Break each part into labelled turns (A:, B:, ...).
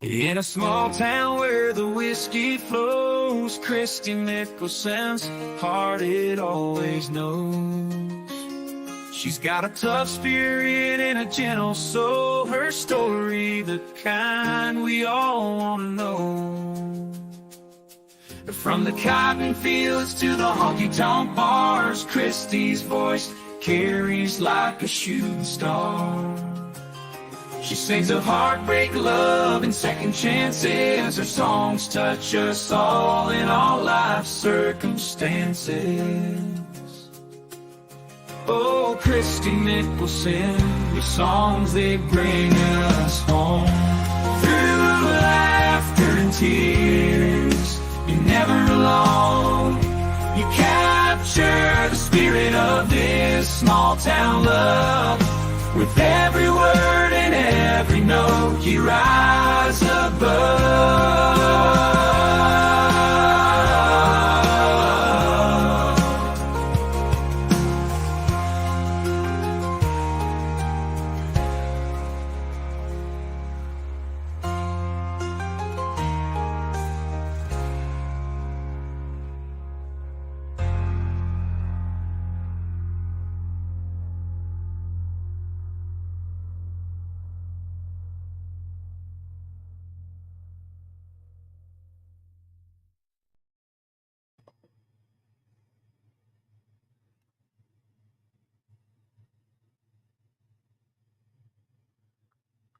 A: In a small town where the whiskey flows, Christy Nicholson's heart it always knows. She's got a tough spirit and a gentle soul, her story the kind we all want to know. From the cotton fields to the honky-tonk bars, Christy's voice carries like a shooting star. She sings of heartbreak, love, and second chances. Her songs touch us all in all life's circumstances. Oh, Christy Nicholson, your songs, they bring us home. Through laughter and tears, you're never alone. You capture the spirit of this small town love. With every word and every note, you rise above.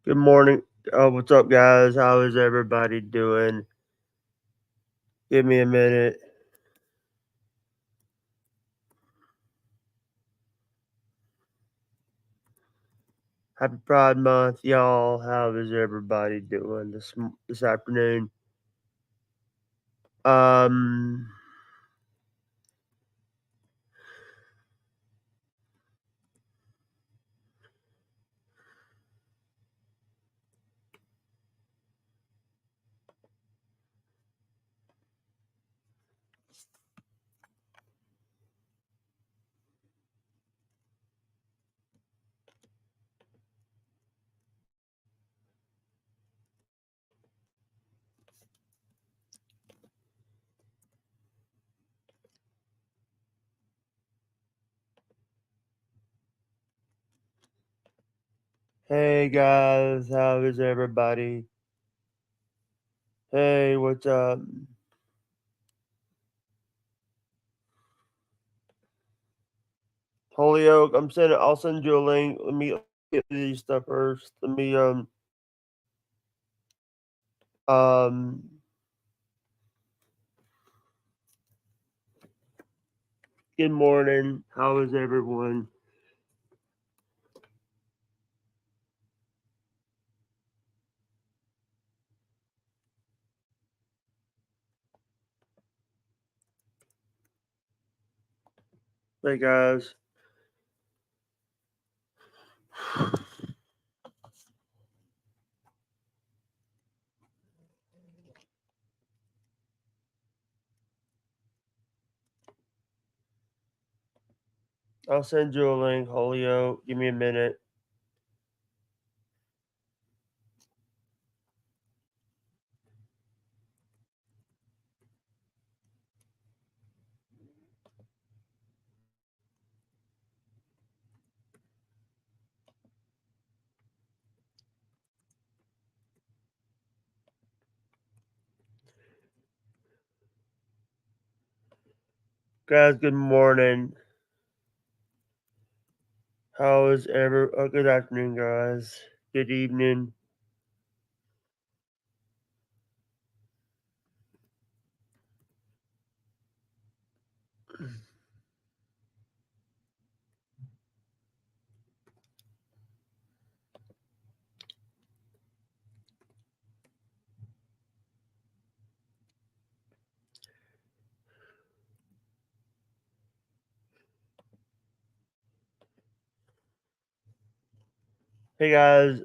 B: Good morning. What's up, guys? How is everybody doing? Give me a minute. Happy Pride Month, y'all. How is everybody doing this afternoon? Um, hey guys, how is everybody? Hey, what's up? Holyoke, I'll send you a link. Let me get these stuff first. Let me um good morning. How is everyone? Hey guys. I'll send you a link, Holyoke. Give me a minute. Guys, good morning. How is good afternoon, guys. Good evening. Hey guys,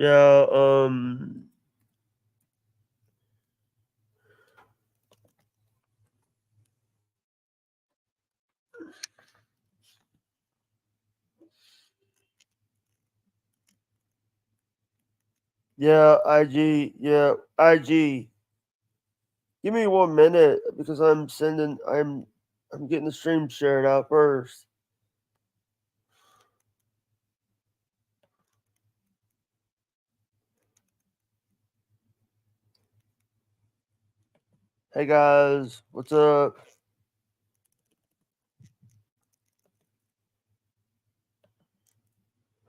B: Yeah, yeah, IG, yeah, IG. Give me 1 minute because I'm getting the stream shared out first. Hey guys, what's up?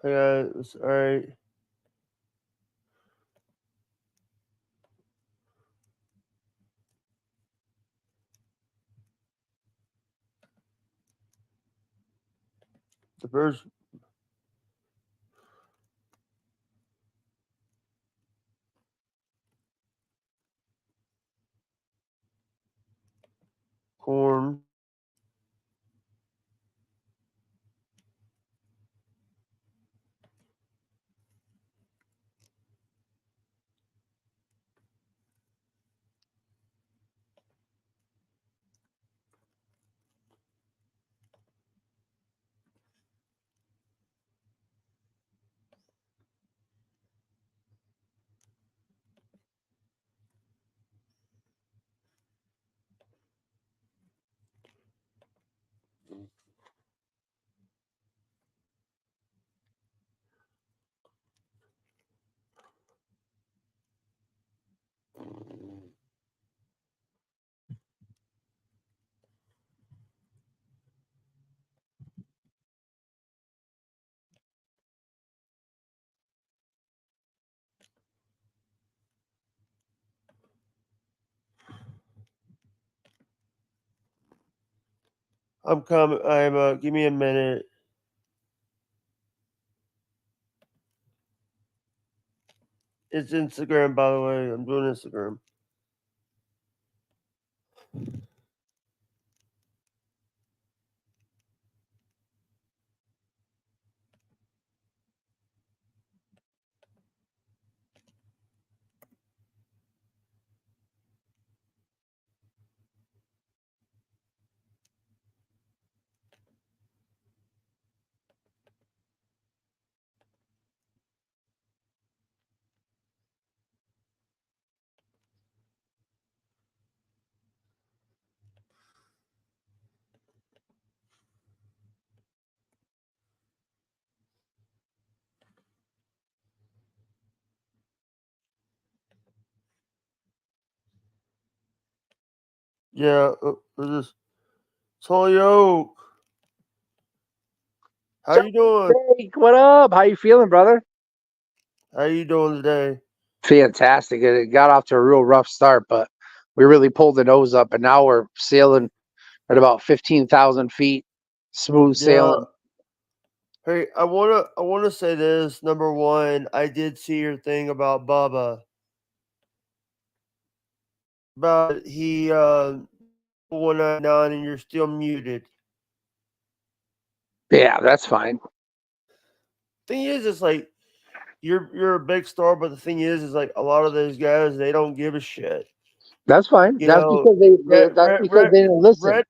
B: Hey guys, all right. The first corn. I'm coming. Give me a minute. It's Instagram, by the way. I'm doing Instagram. Yeah, this is Oak. How you doing?
C: Jake, what up? How you feeling, brother?
B: How you doing today?
C: Fantastic. It got off to a real rough start, but we really pulled the nose up, and now we're sailing at about 15,000 feet, smooth
B: Yeah.
C: sailing.
B: Hey, I wanna say this. Number one, I did see your thing about Bubba. But he 199 and you're still muted.
C: Yeah, that's fine.
B: Thing is, it's like you're a big star, but the thing is like a lot of those guys they don't give a shit.
C: That's fine.
B: You
C: That's
B: know,
C: because that's because they didn't listen.
B: Red,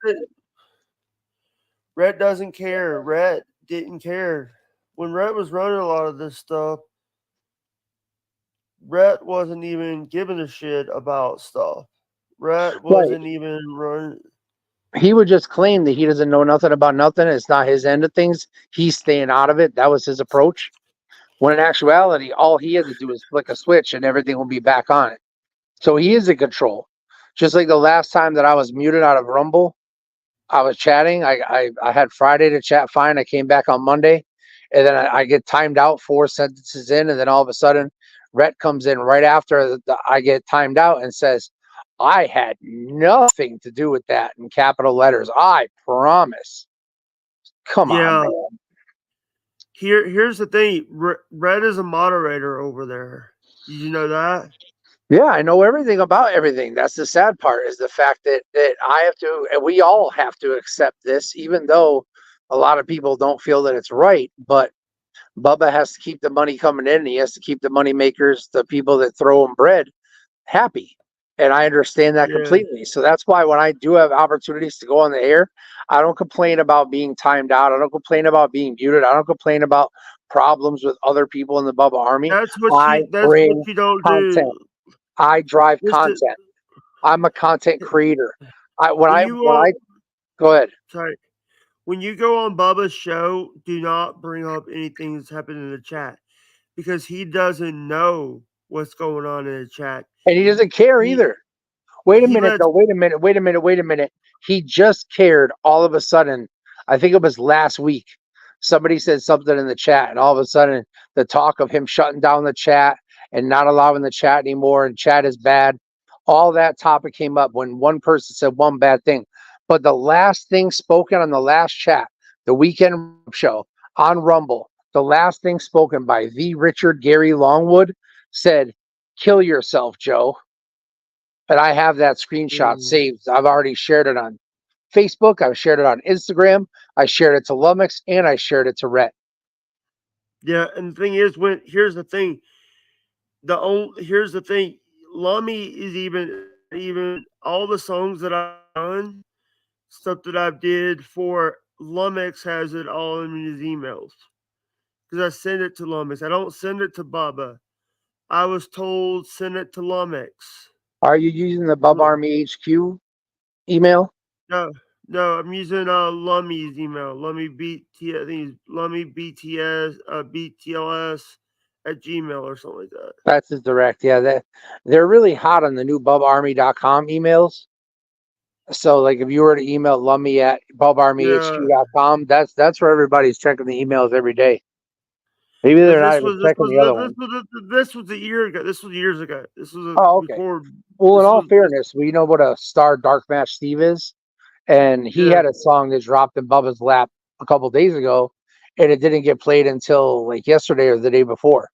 B: Red doesn't care. Red didn't care when Red was running a lot of this stuff. Red wasn't even giving a shit about stuff. Red
C: Right.
B: wasn't even running.
C: He would just claim that he doesn't know nothing about nothing. It's not his end of things. He's staying out of it. That was his approach. When in actuality, all he had to do is flick a switch and everything will be back on it. So he is in control. Just like the last time that I was muted out of Rumble, I was chatting. I had Friday to chat fine. I came back on Monday, and then I get timed out 4 sentences in, and then all of a sudden, Rhett comes in right after I get timed out and says, "I had nothing to do with that," in capital letters. I promise. Come on,
B: Yeah.
C: man.
B: Here's the thing. Red is a moderator over there. Did you know that?
C: Yeah, I know everything about everything. That's the sad part is the fact that I have to, and we all have to accept this, even though a lot of people don't feel that it's right. But Bubba has to keep the money coming in, and he has to keep the money makers, the people that throw him bread, happy. And I understand that
B: Yeah,
C: completely. So that's why when I do have opportunities to go on the air, I don't complain about being timed out. I don't complain about being muted. I don't complain about problems with other people in the Bubba Army. I
B: that's what
C: bring
B: you don't
C: content.
B: do.
C: I drive
B: Listen,
C: content. I'm a content creator. I when
B: when
C: I
B: you
C: when I go ahead.
B: sorry, when you go on Bubba's show, do not bring up anything that's happened in the chat because he doesn't know what's going on in the chat.
C: And he doesn't care
B: He
C: either. Wait a
B: he
C: minute,
B: lets
C: though. Wait a minute. He just cared all of a sudden. I think it was last week. Somebody said something in the chat, and all of a sudden, the talk of him shutting down the chat and not allowing the chat anymore, and chat is bad. All that topic came up when one person said one bad thing. But the last thing spoken on the last chat, the weekend show on Rumble, the last thing spoken by the Richard Gary Longwood said, "Kill yourself, Joe." And I have that screenshot
B: Mm.
C: saved. I've already shared it on Facebook. I've shared it on Instagram. I shared it to Lumix, and I shared it to Rhett.
B: Yeah, and the thing is, when here's the thing, here's the thing, Lummy is even all the songs that I've done, stuff that I've did for Lumix has it all in his emails because I send it to Lumix. I don't send it to Bubba. I was told send it to Lumix.
C: Are you using the Bub
B: L-
C: Army HQ email?
B: No, no, I'm using Lummy's email. Lummy BT, I think it's Lummy BTS, BTLS at Gmail or something like that.
C: That's his direct. Yeah, they're really hot on the new bubarmy.com emails. So, like, if you were to email Lummy at
B: Yeah,
C: bubarmyhq.com, that's where everybody's checking the emails every day. Maybe they're
B: because
C: not even checking the other ones.
B: this was a year ago. This was years ago. This was
C: Oh, okay.
B: before.
C: Well, in
B: This
C: all
B: was this.
C: fairness, we know what a star Dark Match Steve is. And he
B: Yeah,
C: had a song that dropped in Bubba's lap a couple days ago, and it didn't get played until like yesterday or the day before.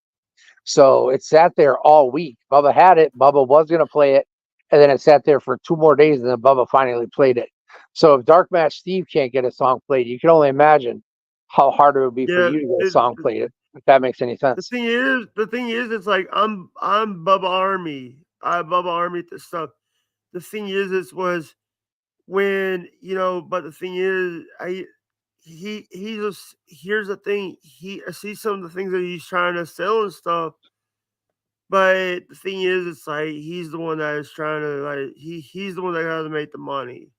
C: So it sat there all week. Bubba had it. Bubba was going to play it, and then it sat there for 2 more days, and then Bubba finally played it. So if Dark Match Steve can't get a song played, you can only imagine how hard it would be for
B: yeah.
C: you to get a song played. If that makes any sense.
B: The thing is, it's like I'm Bubba Army. I Bubba Army this stuff. The thing is, it was when but the thing is, he just here's the thing. I see some of the things that he's trying to sell and stuff. But the thing is, it's like he's the one that is trying to he's the one that has to make the money.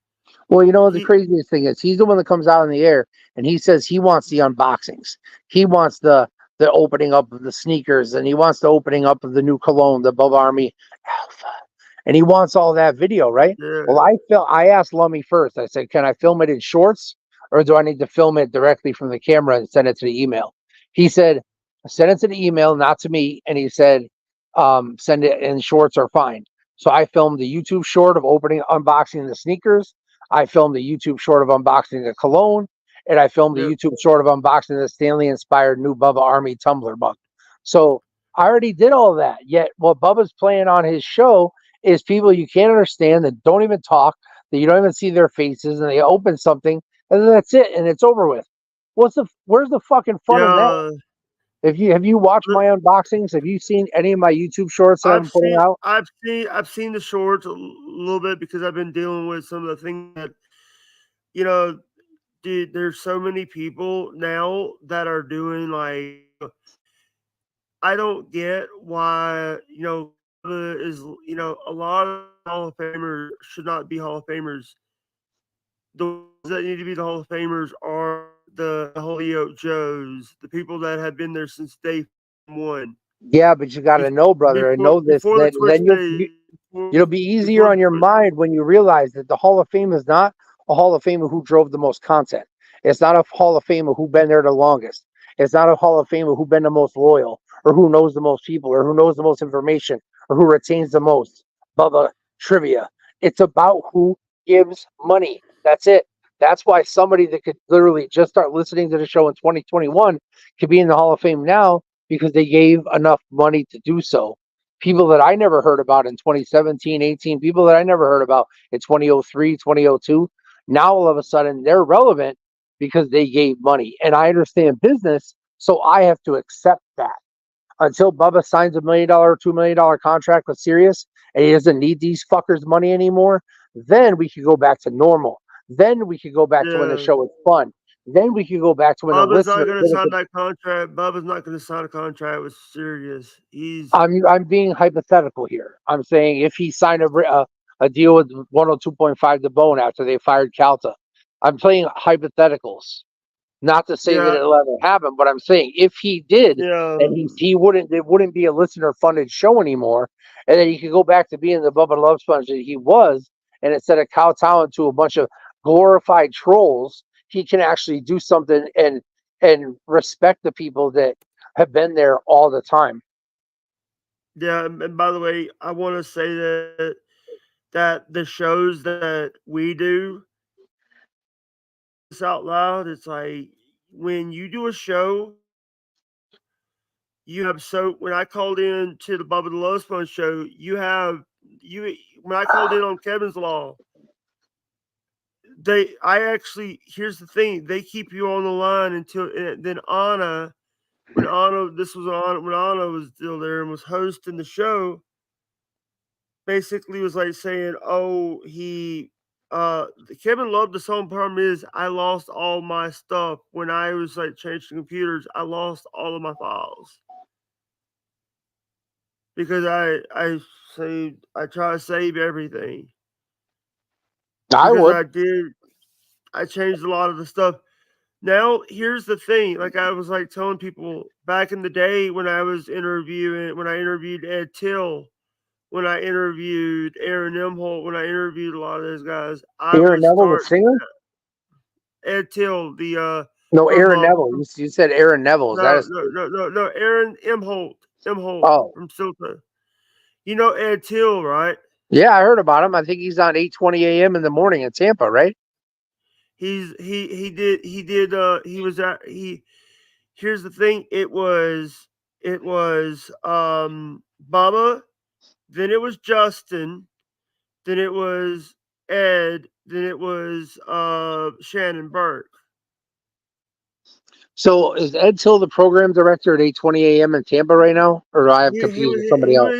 C: Well, you know what the
B: He
C: craziest thing is? He's the one that comes out in the air and he says he wants the unboxings. He wants the opening up of the sneakers, and he wants the opening up of the new cologne, the Above Army Alpha. And he wants all that video, right? Well,
B: yeah
C: I asked Lummy first. I said, "Can I film it in shorts, or do I need to film it directly from the camera and send it to the email?" He said, "Send it to the email, not to me." And he said, "Send it in shorts are fine." So I filmed the YouTube short of opening, unboxing the sneakers. I filmed the YouTube short of unboxing the cologne, and I filmed the
B: yeah
C: YouTube short of unboxing the Stanley inspired new Bubba Army tumbler mug. So I already did all that. Yet what Bubba's playing on his show is people you can't understand, that don't even talk, that you don't even see their faces, and they open something and then that's it and it's over with. Where's the fucking fun in that?
B: yeah.
C: Have you watched my unboxings? Have you seen any of my YouTube shorts that I've been putting out?
B: I've seen the shorts a little bit because I've been dealing with some of the things that you know, dude. There's so many people now that are doing I don't get why is a lot of Hall of Famers should not be Hall of Famers. The ones that need to be the Hall of Famers are the Holyoke Joes, the people that have been there since day one.
C: Yeah, but you got to know, brother, and know this.
B: Before the
C: Then
B: twist days,
C: it'll be easier
B: before
C: on
B: the
C: your
B: twist.
C: mind when you realize that the Hall of Fame is not a Hall of Famer who drove the most content. It's not a Hall of Famer who been there the longest. It's not a Hall of Famer who been the most loyal, or who knows the most people, or who knows the most information, or who retains the most. Bubba trivia. It's about who gives money. That's it. That's why somebody that could literally just start listening to the show in 2021 could be in the Hall of Fame now because they gave enough money to do so. People that I never heard about in 2017, 18, people that I never heard about in 2003, 2002, now all of a sudden they're relevant because they gave money. And I understand business, So I have to accept that until Bubba signs a $1 million or $2 million contract with Sirius and he doesn't need these fuckers' money anymore. Then we could go back to normal. Then we could go back to when the
B: Yeah.
C: show was fun. Then we could go back to when the
B: Bubba's not
C: listener.
B: going to sign that contract. Bubba's not going to sign a contract with Sirius. He's
C: I'm being hypothetical here. I'm saying if he signed a deal with 102.5 The Bone after they fired Calta, I'm playing hypotheticals. Not to say that
B: yeah,
C: it'll ever happen, but I'm saying if he did,
B: yeah,
C: and he wouldn't, it wouldn't be a listener funded show anymore, and then he could go back to being the Bubba Love Sponge that he was, and instead of kowtowing to a bunch of glorified trolls, he can actually do something and respect the people that have been there all the time.
B: yeah. And by the way, I want to say that the shows that we do this out loud, it's like when you do a show, you have so when I called in to the Bubba the Love Sponge show, you when I called in on Kevin's Law, I actually here's the thing, they keep you on the line until then Anna when Anna this was on when Anna was still there and was hosting the show, basically was like saying, "Oh, Kevin loved the song. Problem is, I lost all my stuff when I was like changing computers. I lost all of my files because I try to save everything
C: I
B: because
C: would.
B: I changed a lot of the stuff. Now here's the thing, like I was like telling people back in the day when I interviewed Ed Till, when I interviewed Aaron Imholt, when I interviewed a lot of those guys, I
C: Aaron
B: would
C: Neville, the
B: start
C: singer?
B: Ed Till, the
C: No,
B: from
C: Aaron Neville. You said Aaron Neville. Is that
B: no
C: his
B: no
C: name?
B: no no no Aaron Imholt
C: Oh,
B: from Silta. You know Ed Till, right?
C: yeah, I heard about him. I think he's on 8:20 a.m. in the morning in Tampa, right?
B: He was at he here's the thing, it was Bubba, then it was Justin, then it was Ed, then it was Shannon Burke.
C: So is Ed Till the program director at 8:20 a.m. in Tampa right now, or do I have
B: He
C: confused
B: was
C: with somebody else?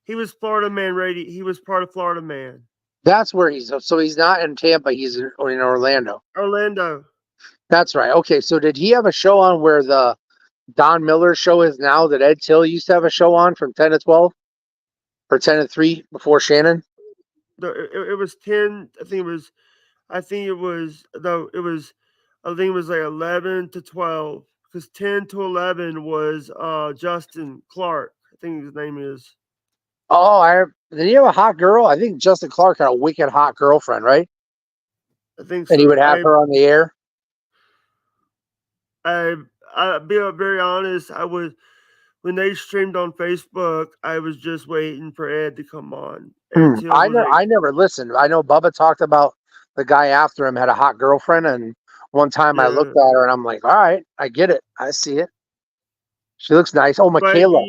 B: he was Florida Man Radio. He was part of Florida Man.
C: That's where he's. So he's not in Tampa. He's in Orlando.
B: Orlando.
C: That's right. Okay. So did he have a show on where the Don Miller show is now that Ed Till used to have a show on from 10 to 12 or 10 to 3 before Shannon?
B: It was 10. I think it was no. It was. I think it was like 11 to 12 because 10 to 11 was Justin Clark. I think his name is.
C: Oh, did he have a hot girl? I think Justin Clark had a wicked hot girlfriend, right?
B: I think
C: And he
B: so.
C: would have her on the air.
B: I I be very honest. I was when they streamed on Facebook. I was just waiting for Ed to come on. Ed Till was like,
C: I never listened. I know Bubba talked about the guy after him had a hot girlfriend, and one time I
B: yeah,
C: looked at her and I'm like, all right, I get it. I see it. She looks nice. Oh,
B: but
C: Michaela.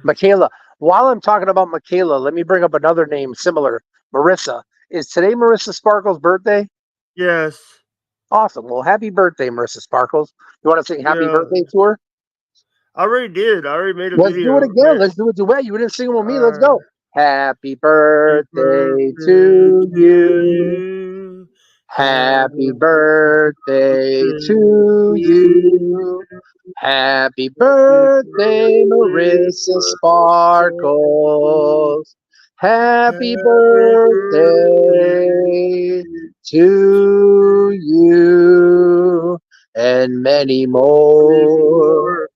C: Michaela. While I'm talking about Michaela, let me bring up another name similar. Marissa. Is today Marissa Sparkles' birthday?
B: yes,
C: Awesome. Well, happy birthday, Marissa Sparkles. You want to sing happy
B: yeah.
C: birthday to her?
B: I already did. I already made a
C: Let's do it
B: video.
C: again. Let's do a duet. You didn't sing with me. Let's
B: Uh,
C: go. Happy
B: Happy
C: birthday
B: birthday
C: to
B: to
C: you.
B: you.
C: Happy
B: Happy
C: birthday
B: birthday
C: to
B: to
C: you. Happy birthday, Marissa Sparkles. Happy
B: Happy
C: birthday
B: birthday
C: to you and many more.
B: anymore.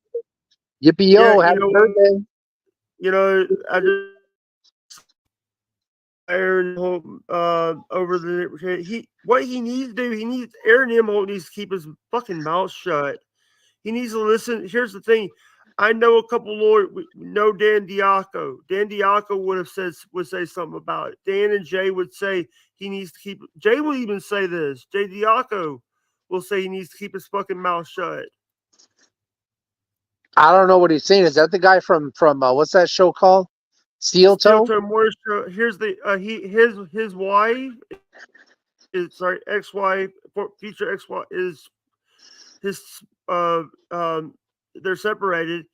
C: Yippee
B: Yeah,
C: yo, happy birthday.
B: I just Aaron Holt over the what he needs to do. Aaron M. Holt needs to keep his fucking mouth shut. He needs to listen. Here's the thing. I know a couple lawyers. We know Dan Diaco. Dan Diaco would say something about it. Dan and Jay would say he needs to keep. Jay will even say this. Jay Diaco will say he needs to keep his fucking mouth shut.
C: I don't know what he's saying. Is that the guy from what's that show called? Steel
B: Steel
C: Toe?
B: Toe Moisture. Here's the his wife is sorry ex-wife future ex-wife is his they're separated,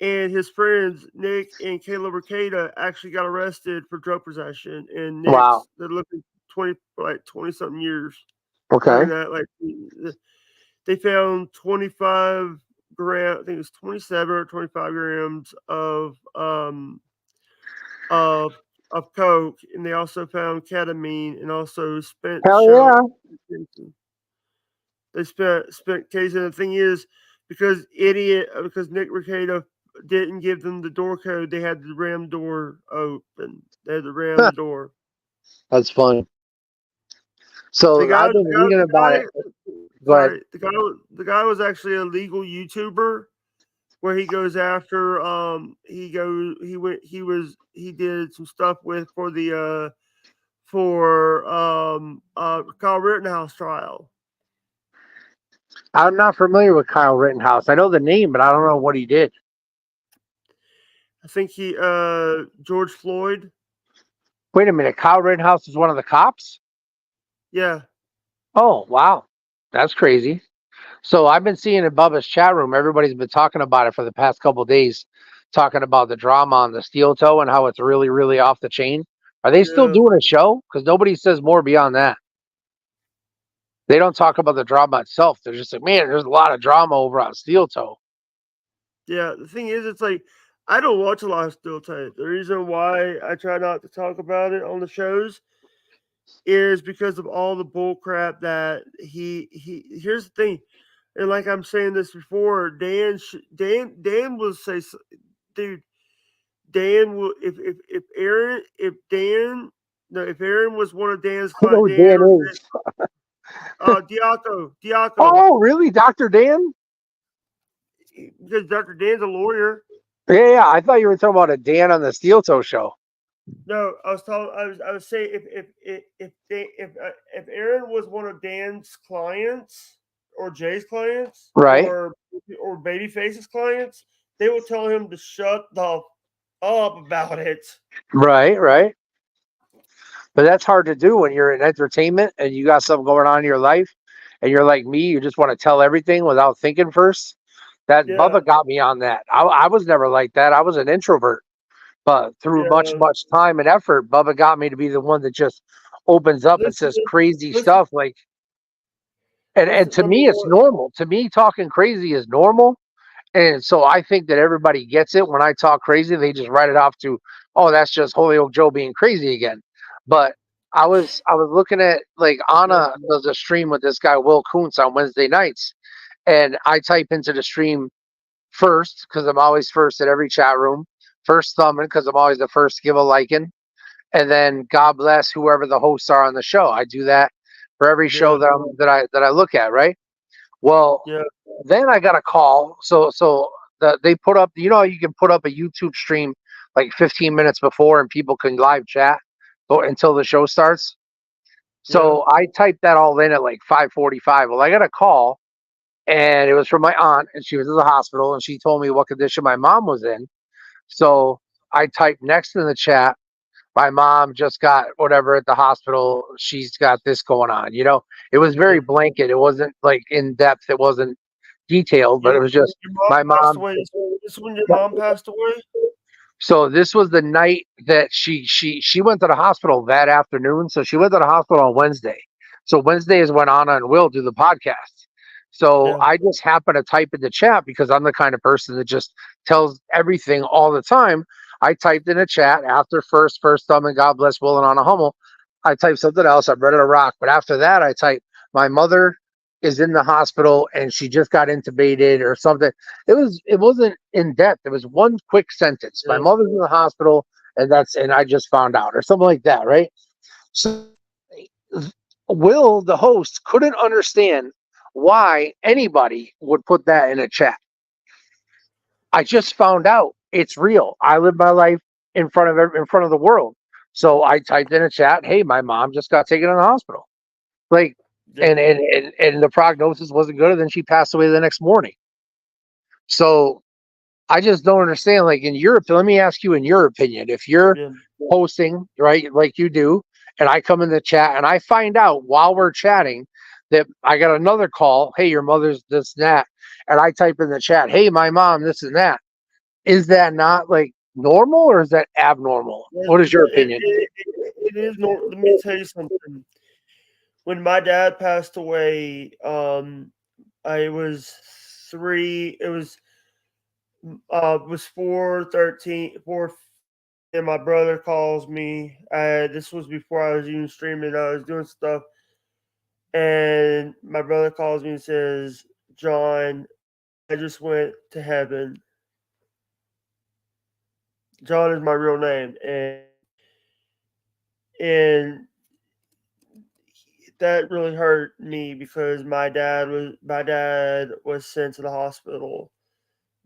B: and his friends Nick and Kayla Ricada actually got arrested for drug possession, and
C: Wow.
B: they're looking 20 something years.
C: Okay.
B: Looking at they found 25 gram, I think it's 27 or 25 grams of of coke, and they also found ketamine and also spent
C: Hell
B: shell.
C: yeah.
B: They spent case, and the thing is, because Nick Ricada didn't give them the door code, they had the ram door open. They had to ram the door.
C: That's fun.
B: The
C: So
B: guy,
C: I've been reading about it. But
B: the guy was actually a legal YouTuber where he goes after he did some stuff with for Kyle Rittenhouse trial.
C: I'm not familiar with Kyle Rittenhouse. I know the name, but I don't know what he did.
B: I think he George Floyd.
C: Wait a minute. Kyle Rittenhouse is one of the cops?
B: Yeah.
C: Oh, wow. That's crazy. So I've been seeing in Bubba's chat room, everybody's been talking about it for the past couple of days, talking about the drama on the steel toe and how it's really, really off the chain. Are they still
B: Yeah.
C: doing a show? Because nobody says more beyond that. They don't talk about the drama itself. They're just like, man, there's a lot of drama over on steel toe.
B: Yeah, the thing is, it's like I don't watch a lot of steel tape. The reason why I try not to talk about it on the shows is because of all the bull crap that he. Here's the thing, and like I'm saying this before, Dan will say, dude, Dan will if Aaron if Dan no if Aaron was one of Dan's
C: I know
B: clients,
C: who
B: Dan
C: Dan
B: or
C: is.
B: Diaco,
C: Oh, really? Dr. Dan?
B: because Dr. Dan's a lawyer.
C: Yeah. I thought you were talking about a Dan on the steel toe show.
B: No, I was talking. I was saying if Aaron was one of Dan's clients or Jay's clients
C: Right.
B: or Babyface's clients, they will tell him to shut the up about it.
C: Right. But that's hard to do when you're in entertainment and you got something going on in your life and you're like me, you just want to tell everything without thinking first. That
B: Yeah,
C: Bubba got me on that. I was never like that. I was an introvert. But through
B: yeah.
C: much time and effort, Bubba got me to be the one that just opens up and says
B: Listen,
C: crazy
B: listen,
C: stuff. Like, and
B: listen.
C: to
B: Let me
C: me, it's normal. To me, talking crazy is normal. And so I think that everybody gets it. When I talk crazy, they just write it off to, oh, that's just Holyoke Joe being crazy again. But I was looking at like
B: Yeah,
C: Anna does a stream with this guy Will Kuntz on Wednesday nights, and I type into the stream first because I'm always first at every chat room. First thumbing because I'm always the first to give a liking, and then God bless whoever the hosts are on the show. I do that for every show
B: yeah,
C: that I look at. Right. Well,
B: yeah,
C: then I got a call. They put up. You know, you can put up a YouTube stream like 15 minutes before, and people can live chat until the show starts.
B: yeah,
C: So I typed that all in at like 5:45. Well, I got a call, and it was from my aunt, and she was in the hospital, and she told me what condition my mom was in. So I typed next in the chat, my mom just got whatever at the hospital. She's got this going on. You know, it was
B: yeah.
C: very blanket. It wasn't like in depth. It wasn't detailed, but
B: Your
C: it was just
B: your mom
C: my
B: passed
C: mom.
B: away. This when your mom passed away.
C: So this was the night that she went to the hospital that afternoon. So she went to the hospital on Wednesday. So Wednesday is when Anna and Will do the podcast. So
B: Yeah,
C: I just happened to type in the chat because I'm the kind of person that just tells everything all the time. I typed in a chat after first thumb and God bless Will and Anna Hummel. I typed something else. I'm ready to rock. But after that, I typed my mother is in the hospital and she just got intubated or something. It wasn't in depth. It was one quick sentence. My
B: yeah,
C: mother's in the hospital and I just found out or something like that, right? So Will, the host, couldn't understand why anybody would put that in a chat. I just found out it's real. I live my life in front of the world. So I typed in a chat, "Hey, my mom just got taken to the hospital." Like,
B: yeah,
C: and the prognosis wasn't good, and then she passed away the next morning. So I just don't understand. Like in Europe, let me ask you in your opinion, if you're
B: yeah.
C: hosting, right, like you do, and I come in the chat and I find out while we're chatting that I got another call. Hey, your mother's this and that, and I type in the chat, hey, my mom, this and that. Is that not like normal or is that abnormal?
B: It,
C: What is your
B: it,
C: opinion?
B: it, it is normal. Let me tell you something. When my dad passed away, I was 3. It was 4:13, 4, and my brother calls me. This was before I was even streaming. I was doing stuff, and my brother calls me and says, "John, I just went to heaven." John is my real name, and that really hurt me because my dad was sent to the hospital.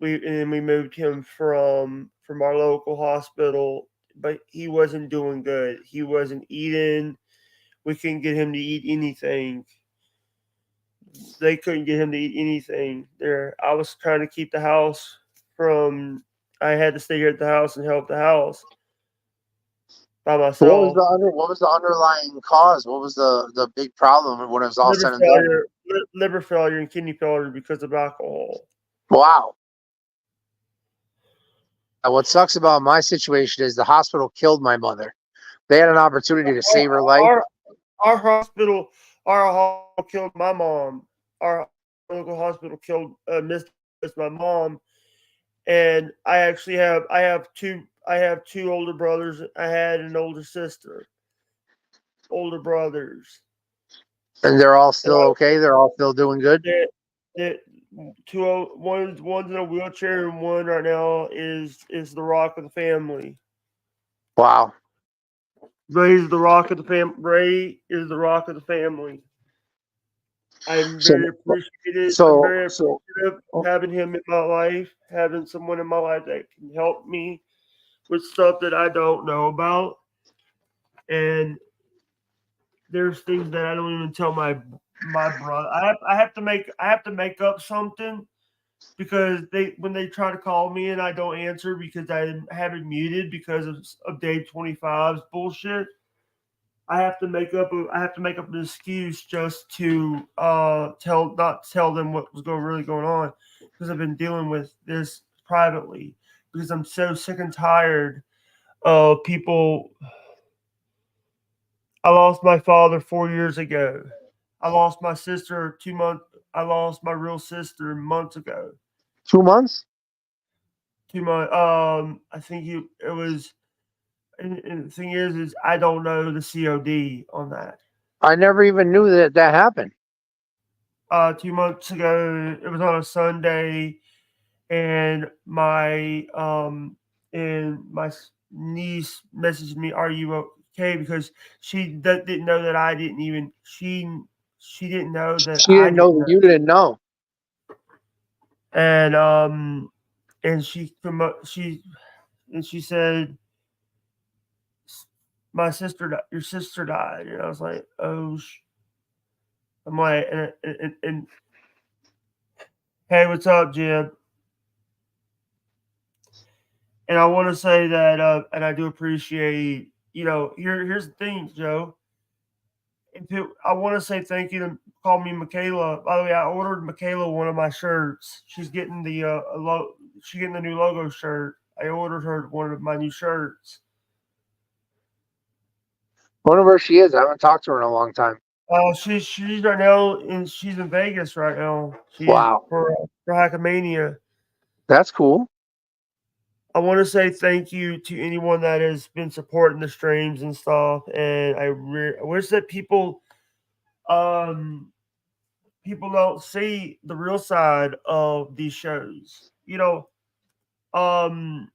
B: We moved him from our local hospital, but he wasn't doing good. He wasn't eating. We couldn't get him to eat anything. They couldn't get him to eat anything. There, I was trying to keep the house from. I had to stay here at the house and help the house by myself.
C: What was the underlying cause? What was the big problem when it was all
B: Liver
C: said and done?
B: failure, liver failure, and kidney failure because of alcohol.
C: Wow. And what sucks about my situation is the hospital killed my mother. They had an opportunity to save her life.
B: Our our hospital, our hospital killed my mom. Our local hospital killed missed my mom, and I have two older brothers. I had an older sister, older brothers.
C: And they're all
B: And
C: still okay. They're all still doing good.
B: that one's in a wheelchair, and one right now is the rock of the family.
C: Wow.
B: Ray's the rock of the fam. Ray is the rock of the family. I'm
C: So,
B: very appreciated. I'm
C: so,
B: very
C: so,
B: appreciative of having him in my life, having someone in my life that can help me with stuff that I don't know about. And there's things that I don't even tell my brother. I have to make up something because when they try to call me and I don't answer because I have it muted because of Dave 25's bullshit. I have to make up an excuse just to tell them what was really going on because I've been dealing with this privately because I'm so sick and tired of people. I lost my father 4 years ago. I lost my sister 2 months. I lost my real sister months ago.
C: 2 months?
B: 2 months. I think it was. And the thing is I don't know the COD on that.
C: I never even knew that happened.
B: 2 months ago, it was on a Sunday, and my niece messaged me, "Are you okay?" Because she didn't know that I didn't even she didn't know that
C: She
B: I
C: didn't know
B: didn't
C: that
B: know,
C: you didn't know.
B: and she said, your sister died," and I was like, "Oh." I'm like, and hey, what's up, Jib? And I want to say that, and I do appreciate, here's the thing, Joe. I want to say thank you to call me Michaela. By the way, I ordered Michaela one of my shirts. She's getting the new logo shirt. I ordered her one of my new shirts.
C: Wonder where she is. I haven't talked to her in a long time.
B: She's right now she's in Vegas right now. She's
C: Wow.
B: for Hackmania.
C: That's cool.
B: I want to say thank you to anyone that has been supporting the streams and stuff. And I wish that um, people don't see the real side of these shows. Um,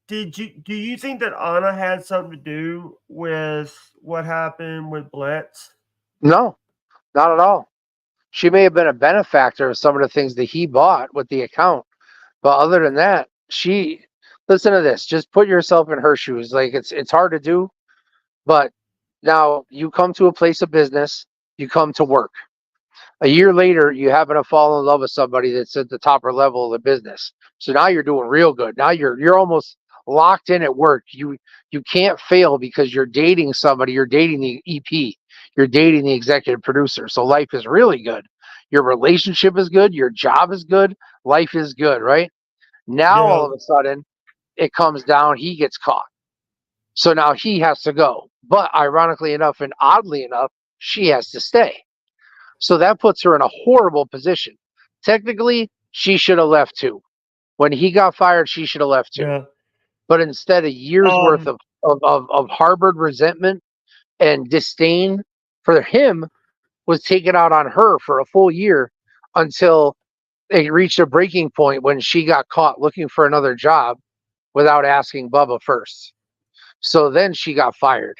B: do you think that Anna had something to do with what happened with Blitz?
C: No, not at all. She may have been a benefactor of some of the things that he bought with the account. But other than that, listen to this. Just put yourself in her shoes. Like it's hard to do, but now you come to a place of business, you come to work. A year later, you happen to fall in love with somebody that's at the top level of the business. So now you're doing real good. Now you're almost locked in at work. You can't fail because you're dating somebody. You're dating the EP. You're dating the executive producer. So life is really good. Your relationship is good. Your job is good. Life is good, right? Now,
B: Yeah.
C: all of a sudden, it comes down. He gets caught. So now he has to go. But ironically enough and oddly enough, she has to stay. So that puts her in a horrible position. Technically, she should have left too. When he got fired, she should have left too.
B: Yeah.
C: But instead, a year's worth
B: Um.
C: of harbored resentment and disdain for him was taken out on her for a full year until it reached a breaking point when she got caught looking for another job without asking Bubba first. So then she got fired.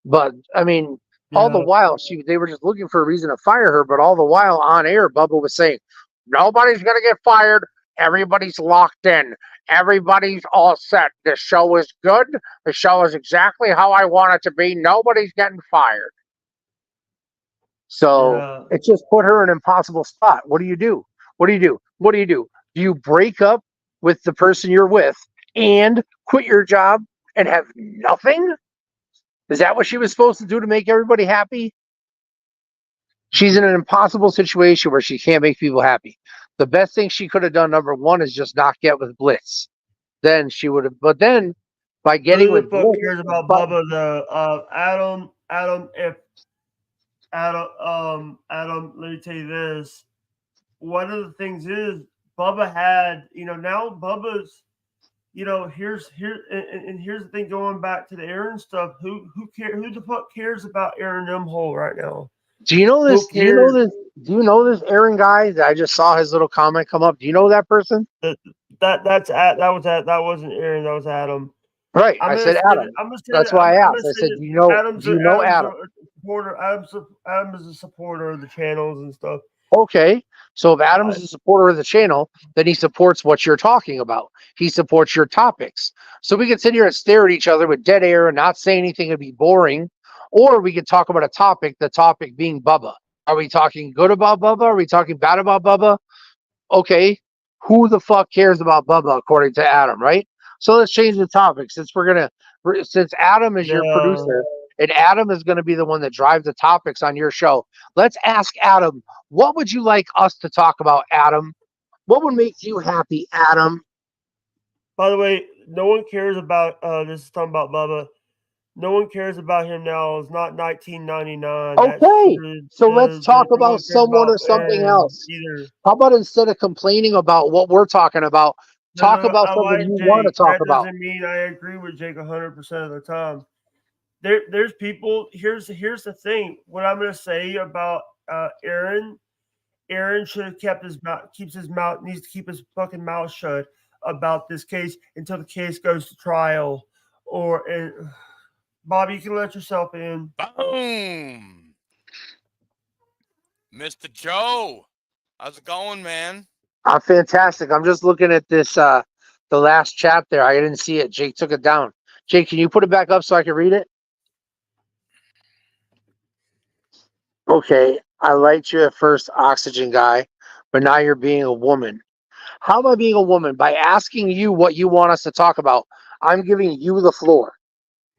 C: But I mean, all the
B: Yeah.
C: while they were just looking for a reason to fire her. But all the while on air, Bubba was saying, "Nobody's gonna get fired. Everybody's locked in. Everybody's all set. The show is good. The show is exactly how I want it to be. Nobody's getting fired." So
B: Yeah.
C: it just put her in an impossible spot. What do you do? What do you do? What do you do? Do you break up with the person you're with and quit your job and have nothing? Is that what she was supposed to do to make everybody happy? She's in an impossible situation where she can't make people happy. The best thing she could have done, number one, is just not get with Blitz. Then she would have, but then by getting
B: Who the
C: with
B: fuck
C: Blitz,
B: cares about
C: but
B: Bubba though? Adam, let me tell you this. One of the things is Bubba had, now Bubba's, here's the thing going back to the Aaron stuff. Who the fuck cares about Aaron Nimhole right now?
C: do you know
B: Who
C: this? Do you know
B: cares?
C: this? Do you know this Aaron guy that I just saw his little comment come up? Do you know that person?
B: That wasn't Aaron, that was Adam.
C: Right.
B: I'm
C: I
B: gonna
C: said
B: say that.
C: Adam.
B: I'm gonna say
C: That's
B: that.
C: why I
B: I'm gonna
C: asked. I
B: say
C: said,
B: that
C: do you know
B: Adam's
C: Adam?
B: a supporter. Adam is a supporter of the channels and stuff.
C: Okay. So if Adam
B: I,
C: is a supporter of the channel, then he supports what you're talking about. He supports your topics. So we could sit here and stare at each other with dead air and not say anything and be boring. Or we could talk about a topic, the topic being Bubba. Are we talking good about Bubba? Are we talking bad about Bubba? Okay. Who the fuck cares about Bubba according to Adam, right? So let's change the topic since Adam is your
B: yeah.
C: producer and Adam is going to be the one that drives the topics on your show. Let's ask Adam, what would you like us to talk about, Adam? What would make you happy, Adam?
B: By the way, no one cares about. This is talking about Bubba. No one cares about him now. It's not 1999. That
C: Okay.
B: shit
C: So let's talk
B: no
C: about
B: one cares
C: someone
B: about
C: or something
B: Aaron
C: else.
B: either.
C: How about instead of complaining about what we're talking about, talk
B: No,
C: about
B: I
C: something
B: like
C: you want to
B: Jake.
C: talk
B: That
C: about?
B: doesn't mean I agree with Jake 100% of the time. There's people. Here's the thing. What I'm gonna say about Aaron. Aaron should have needs to keep his fucking mouth shut about this case until the case goes to trial. Bobby, you can let yourself in.
D: Boom. Mr. Joe. How's it going, man?
C: Fantastic. I'm just looking at this, the last chat there. I didn't see it. Jake took it down. Jake, can you put it back up so I can read it? Okay. I liked you at first, Oxygen Guy, but now you're being a woman. How am I being a woman? By asking you what you want us to talk about. I'm giving you the floor.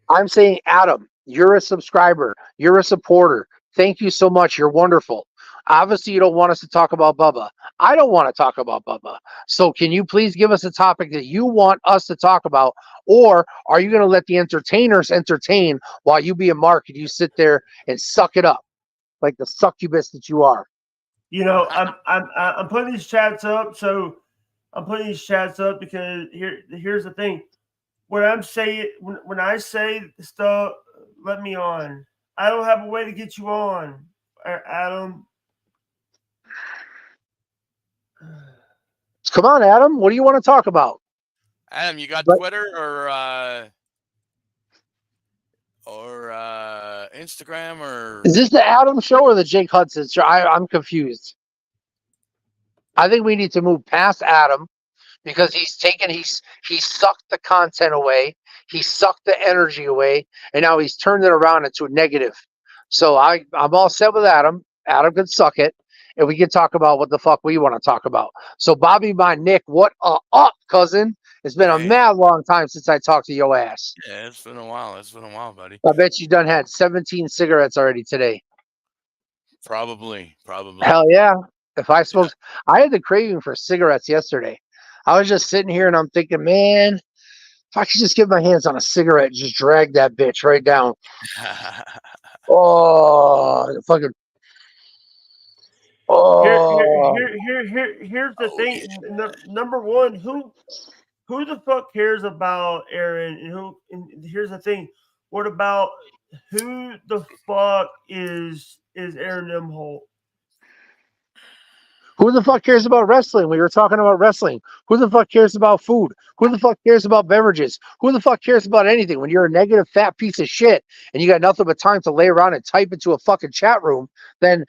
C: I'm saying, Adam, you're a subscriber. You're a supporter. Thank you so much. You're wonderful. Obviously, you don't want us to talk about Bubba. I don't want to talk about Bubba. So can you please give us a topic that you want us to talk about? Or are you going to let the entertainers entertain while you be a mark and you sit there and suck it up like the succubus that you are?
B: I'm putting these chats up. So I'm putting these chats up because here's the thing. When I say stuff, let me on. I don't have a way to get you on, Adam.
C: Come on, Adam. What do you want to talk about?
D: Adam, you got
C: But-
D: Twitter or Instagram or
C: Is this the Adam show or the Jake Hudson show? I'm confused. I think we need to move past Adam because he sucked the content away, he sucked the energy away, and now he's turned it around into a negative. So I'm all set with Adam. Adam can suck it, and we can talk about what the fuck we want to talk about. So Bobby, my Nick, what up, cousin? It's been a
D: Hey,
C: mad long time since I talked to your ass.
D: yeah, it's been a while. It's been a while, buddy.
C: I bet you done had 17 cigarettes already today.
D: Probably.
C: Hell yeah. If I
D: Yeah.
C: smoked, I had the craving for cigarettes yesterday. I was just sitting here and I'm thinking, man, if I could just get my hands on a cigarette and just drag that bitch right down. Oh, fucking. Oh,
B: Here's the
D: Oh,
B: thing.
D: yeah.
B: Number one, who the fuck cares about Aaron? And here's the thing. What about who the fuck is Aaron Nimholt?
C: who the fuck cares about wrestling? We were talking about wrestling. Who the fuck cares about food? Who the fuck cares about beverages? Who the fuck cares about anything? When you're a negative fat piece of shit and you got nothing but time to lay around and type into a fucking chat room, then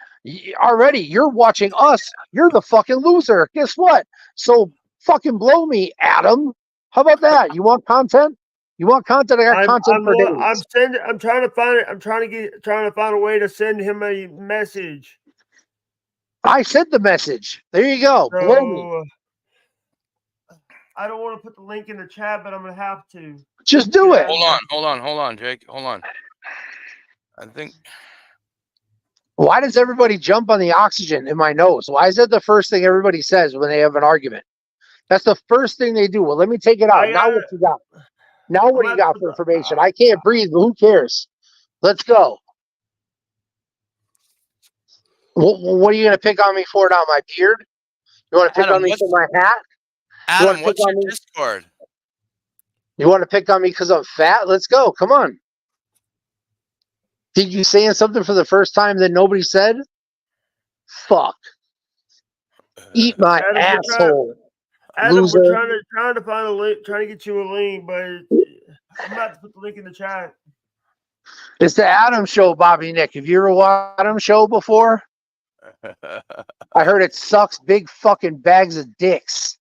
C: already you're watching us. You're the fucking loser. Guess what? So fucking blow me, Adam. How about that? You want content? You want content? I got content for days.
B: I'm trying to find it. I'm trying to find a way to send him a message.
C: I sent the message. There you go. Blow me.
B: So I don't want to put the link in the chat, but I'm gonna have to.
C: Just do it.
D: Hold on, Jake. Hold on. I think
C: Why does everybody jump on the oxygen in my nose? Why is that the first thing everybody says when they have an argument? That's the first thing they do. Well, let me take it out. Now what you got? Now what do you got for information? I can't breathe, but who cares? Let's go. What are you going to pick on me for now? My beard? You want to pick
D: Adam,
C: on me for my hat?
D: Adam,
C: pick
D: what's
C: on
D: your
C: me?
D: Discord?
C: You want to pick on me because I'm fat? Let's go. Come on. Did you saying something for the first time that nobody said? Fuck. Eat my
B: Adam,
C: asshole.
B: Adam,
C: Loser.
B: we're trying to find a link, trying to get you a link, but I'm about to put the link in the chat.
C: It's the Adam Show, Bobby Nick. Have you ever watched Adam Show before? I heard it sucks big fucking bags of dicks.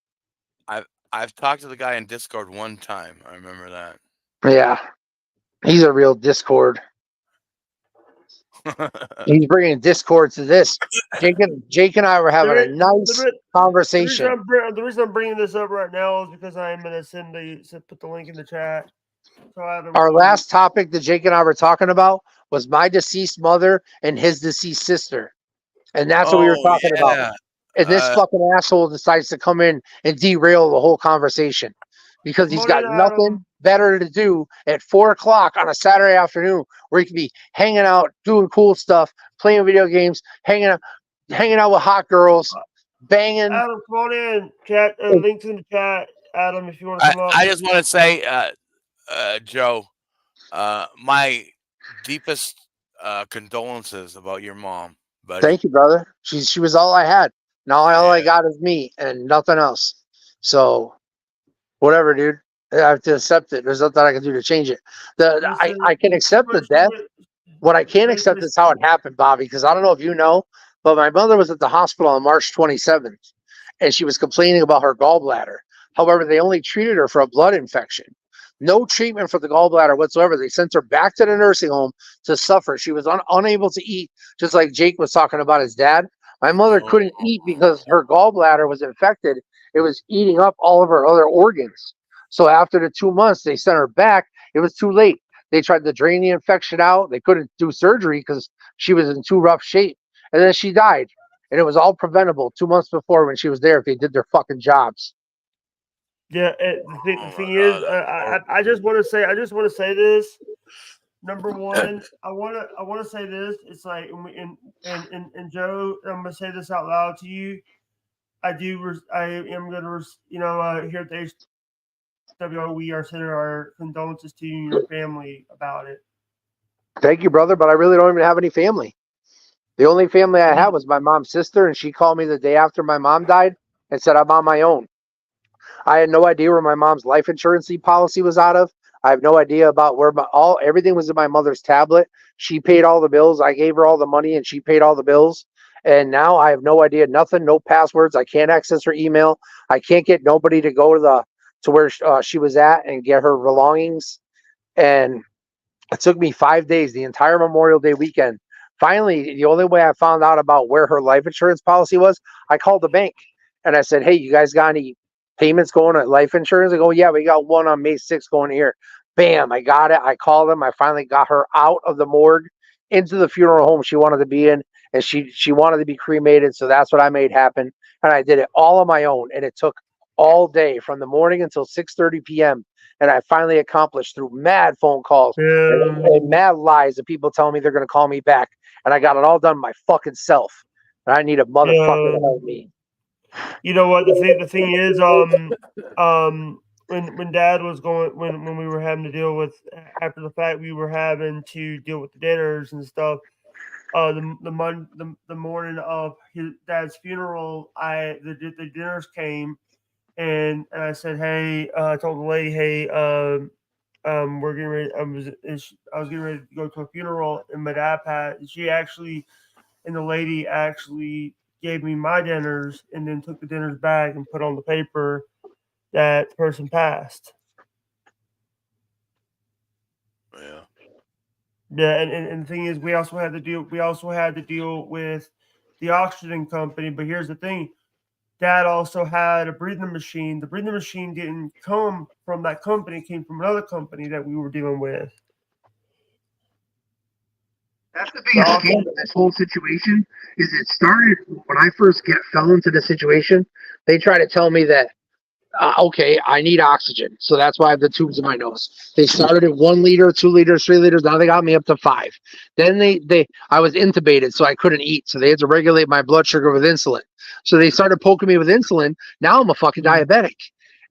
D: I've talked to the guy in Discord one time. I remember that.
C: Yeah. He's a real Discord. He's bringing Discord to this. Jake and I were having a nice conversation.
B: The reason I'm bringing this up right now is because I'm going to put the link in the chat. So
C: our last topic that Jake and I were talking about was my deceased mother and his deceased sister. And that's what we were talking about. And this fucking asshole decides to come in and derail the whole conversation because he's got nothing better to do at 4 o'clock on a Saturday afternoon where he can be hanging out, doing cool stuff, playing video games, hanging out with hot girls, banging.
B: Adam, come on in. Chat links in the chat. Adam, if you want to come up.
D: I just want to say, Joe, my deepest condolences about your mom, buddy.
C: Thank you, brother. She was all I had. Now all I got is me and nothing else. So whatever, dude. I have to accept it. There's nothing I can do to change it. I can accept the death. What I can't accept is how it happened, Bobby, because I don't know if you know, but my mother was at the hospital on March 27th, and she was complaining about her gallbladder. However, they only treated her for a blood infection. No treatment for the gallbladder whatsoever. They sent her back to the nursing home to suffer. She was unable to eat, just like Jake was talking about his dad. My mother couldn't eat because her gallbladder was infected. It was eating up all of her other organs. So after the 2 months, they sent her back. It was too late. They tried to drain the infection out. They couldn't do surgery because she was in too rough shape. And then she died. And it was all preventable 2 months before when she was there if they did their fucking jobs.
B: Yeah, the thing is, I just want to say this. Number one, I want to say this. It's like, and Joe, I'm gonna say this out loud to you. I am gonna, here at the HWO, we are sending our condolences to you and your family about it.
C: Thank you, brother, but I really don't even have any family. The only family I had was my mom's sister, and she called me the day after my mom died and said I'm on my own. I had no idea where my mom's life insurance policy was out of. I have no idea about where everything was in my mother's tablet. She paid all the bills. I gave her all the money and she paid all the bills. And now I have no idea, nothing, no passwords. I can't access her email. I can't get nobody to go to where she was at and get her belongings. And it took me 5 days, the entire Memorial Day weekend. Finally, the only way I found out about where her life insurance policy was, I called the bank and I said, hey, you guys got any payments going at life insurance? I go, yeah, we got one on May 6th going here. Bam, I got it. I called them. I finally got her out of the morgue into the funeral home she wanted to be in, and she wanted to be cremated. So that's what I made happen, and I did it all on my own, and it took all day from the morning until 6:30 p.m. And I finally accomplished through mad phone calls and mad lies of people telling me they're going to call me back, and I got it all done my fucking self. And I need a motherfucker to help me.
B: You know what the thing is, when Dad was going, when we were having to deal with, after the fact, we were having to deal with the dinners and stuff. The morning of his Dad's funeral, the dinners came, and I said, hey, I told the lady, hey, we're getting ready. I was getting ready to go to a funeral, and my dad passed. And the lady actually gave me my dinners, and then took the dinners back and put on the paper that the person passed.
D: Yeah.
B: Yeah, and the thing is, we also had to deal with the oxygen company. But here's the thing: Dad also had a breathing machine. The breathing machine didn't come from that company; it came from another company that we were dealing with.
C: That's the biggest thing with this whole situation. Is it started when I first fell into the situation. They try to tell me that okay, I need oxygen, so that's why I have the tubes in my nose. They started at 1 liter, 2 liters, 3 liters. Now they got me up to 5. Then I was intubated, so I couldn't eat. So they had to regulate my blood sugar with insulin. So they started poking me with insulin. Now I'm a fucking diabetic,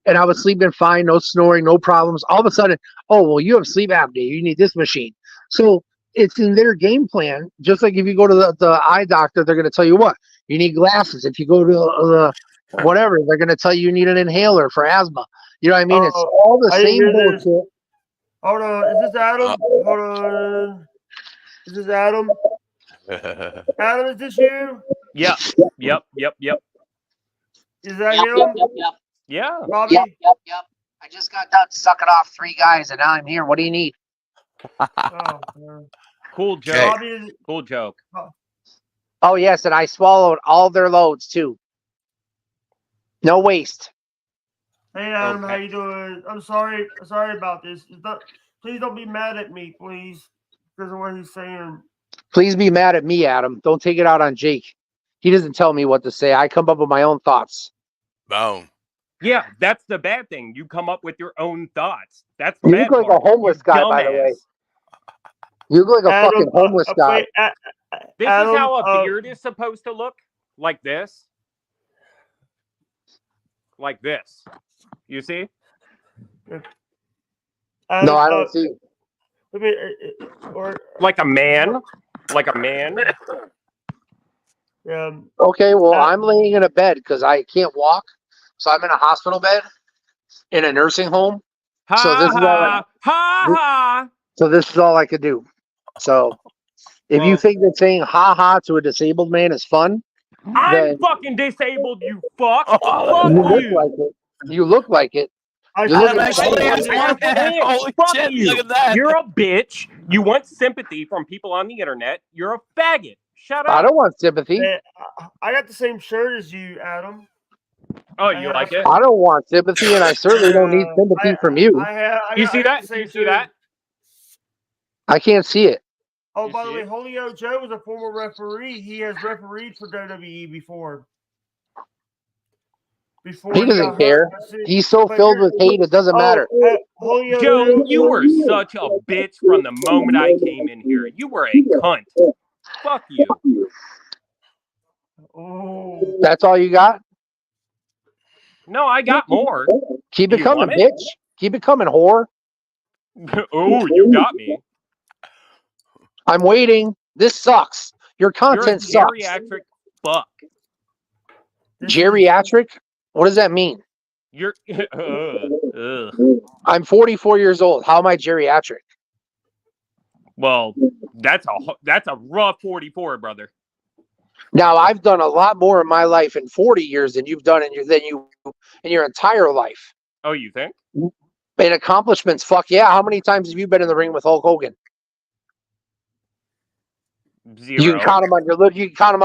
C: and I was sleeping fine, no snoring, no problems. All of a sudden, oh well, you have sleep apnea. You need this machine. So it's in their game plan. Just like if you go to the eye doctor, they're going to tell you what you need glasses. If you go to the whatever, they're going to tell you need an inhaler for asthma. You know what I mean? It's all the same bullshit.
B: Hold on. Is this Adam? Hold on. Is this Adam? Adam, is this you?
E: Yep.
B: Is that him?
C: Yep.
E: Yeah.
B: Robbie?
C: Yep. I just got done sucking off 3 guys, and now I'm here. What do you need?
E: Cool joke.
D: Okay.
B: Robbie,
E: Cool joke.
C: Oh, yes, and I swallowed all their loads, too. No waste.
B: hey Adam,
D: Okay.
B: how you doing? I'm sorry about this. Please don't be mad at me, please, because of what he's saying.
C: Please be mad at me, Adam. Don't take it out on Jake. He doesn't tell me what to say. I come up with my own thoughts.
D: Boom.
E: Yeah, that's the bad thing. You come up with your own thoughts. That's the
C: You
E: bad
C: look like
E: part.
C: a homeless guy, by the way. You look like a fucking homeless guy.
E: This
B: Adam,
E: is how a beard is supposed to look. Like this. Like this. You see?
B: Adam,
C: No, I don't see.
E: Like a man. Like a man.
C: Okay, well, I'm laying in a bed because I can't walk. So I'm in a hospital bed in a nursing home. So this is all I could do. So if you think that saying ha ha to a disabled man is fun,
E: I'm fucking disabled, you fuck. Fuck
C: you look like it. You look like it.
D: Adam actually has one hand. Holy
E: Fuck
D: shit,
E: you.
D: look at that.
E: You're a bitch. You want sympathy from people on the internet. You're a faggot. Shut up.
C: I don't want sympathy.
B: Hey, I got the same shirt as you, Adam.
E: Oh, you like it?
C: I don't want sympathy, and I certainly don't need sympathy from you.
E: You see that? You see that?
C: I can't see it.
B: Oh, by the way, Julio Joe was a former referee. He has refereed for WWE before.
C: He doesn't care. He's so filled with hate, it doesn't matter.
E: Joe, you were such a bitch from the moment I came in here. You were a cunt. Fuck you.
C: That's all you got?
E: No, I got more.
C: Keep it coming, bitch. Keep it coming, whore.
E: Oh, you got me.
C: I'm waiting. This sucks. Your content sucks.
E: Geriatric fuck.
C: Geriatric? What does that mean?
E: You're.
C: I'm 44 years old. How am I geriatric?
E: Well, that's a rough 44, brother.
C: Now I've done a lot more in my life in 40 years than you've done in your entire life.
E: Oh, you think?
C: And accomplishments, fuck yeah. How many times have you been in the ring with Hulk Hogan?
E: 0.
C: You can count them on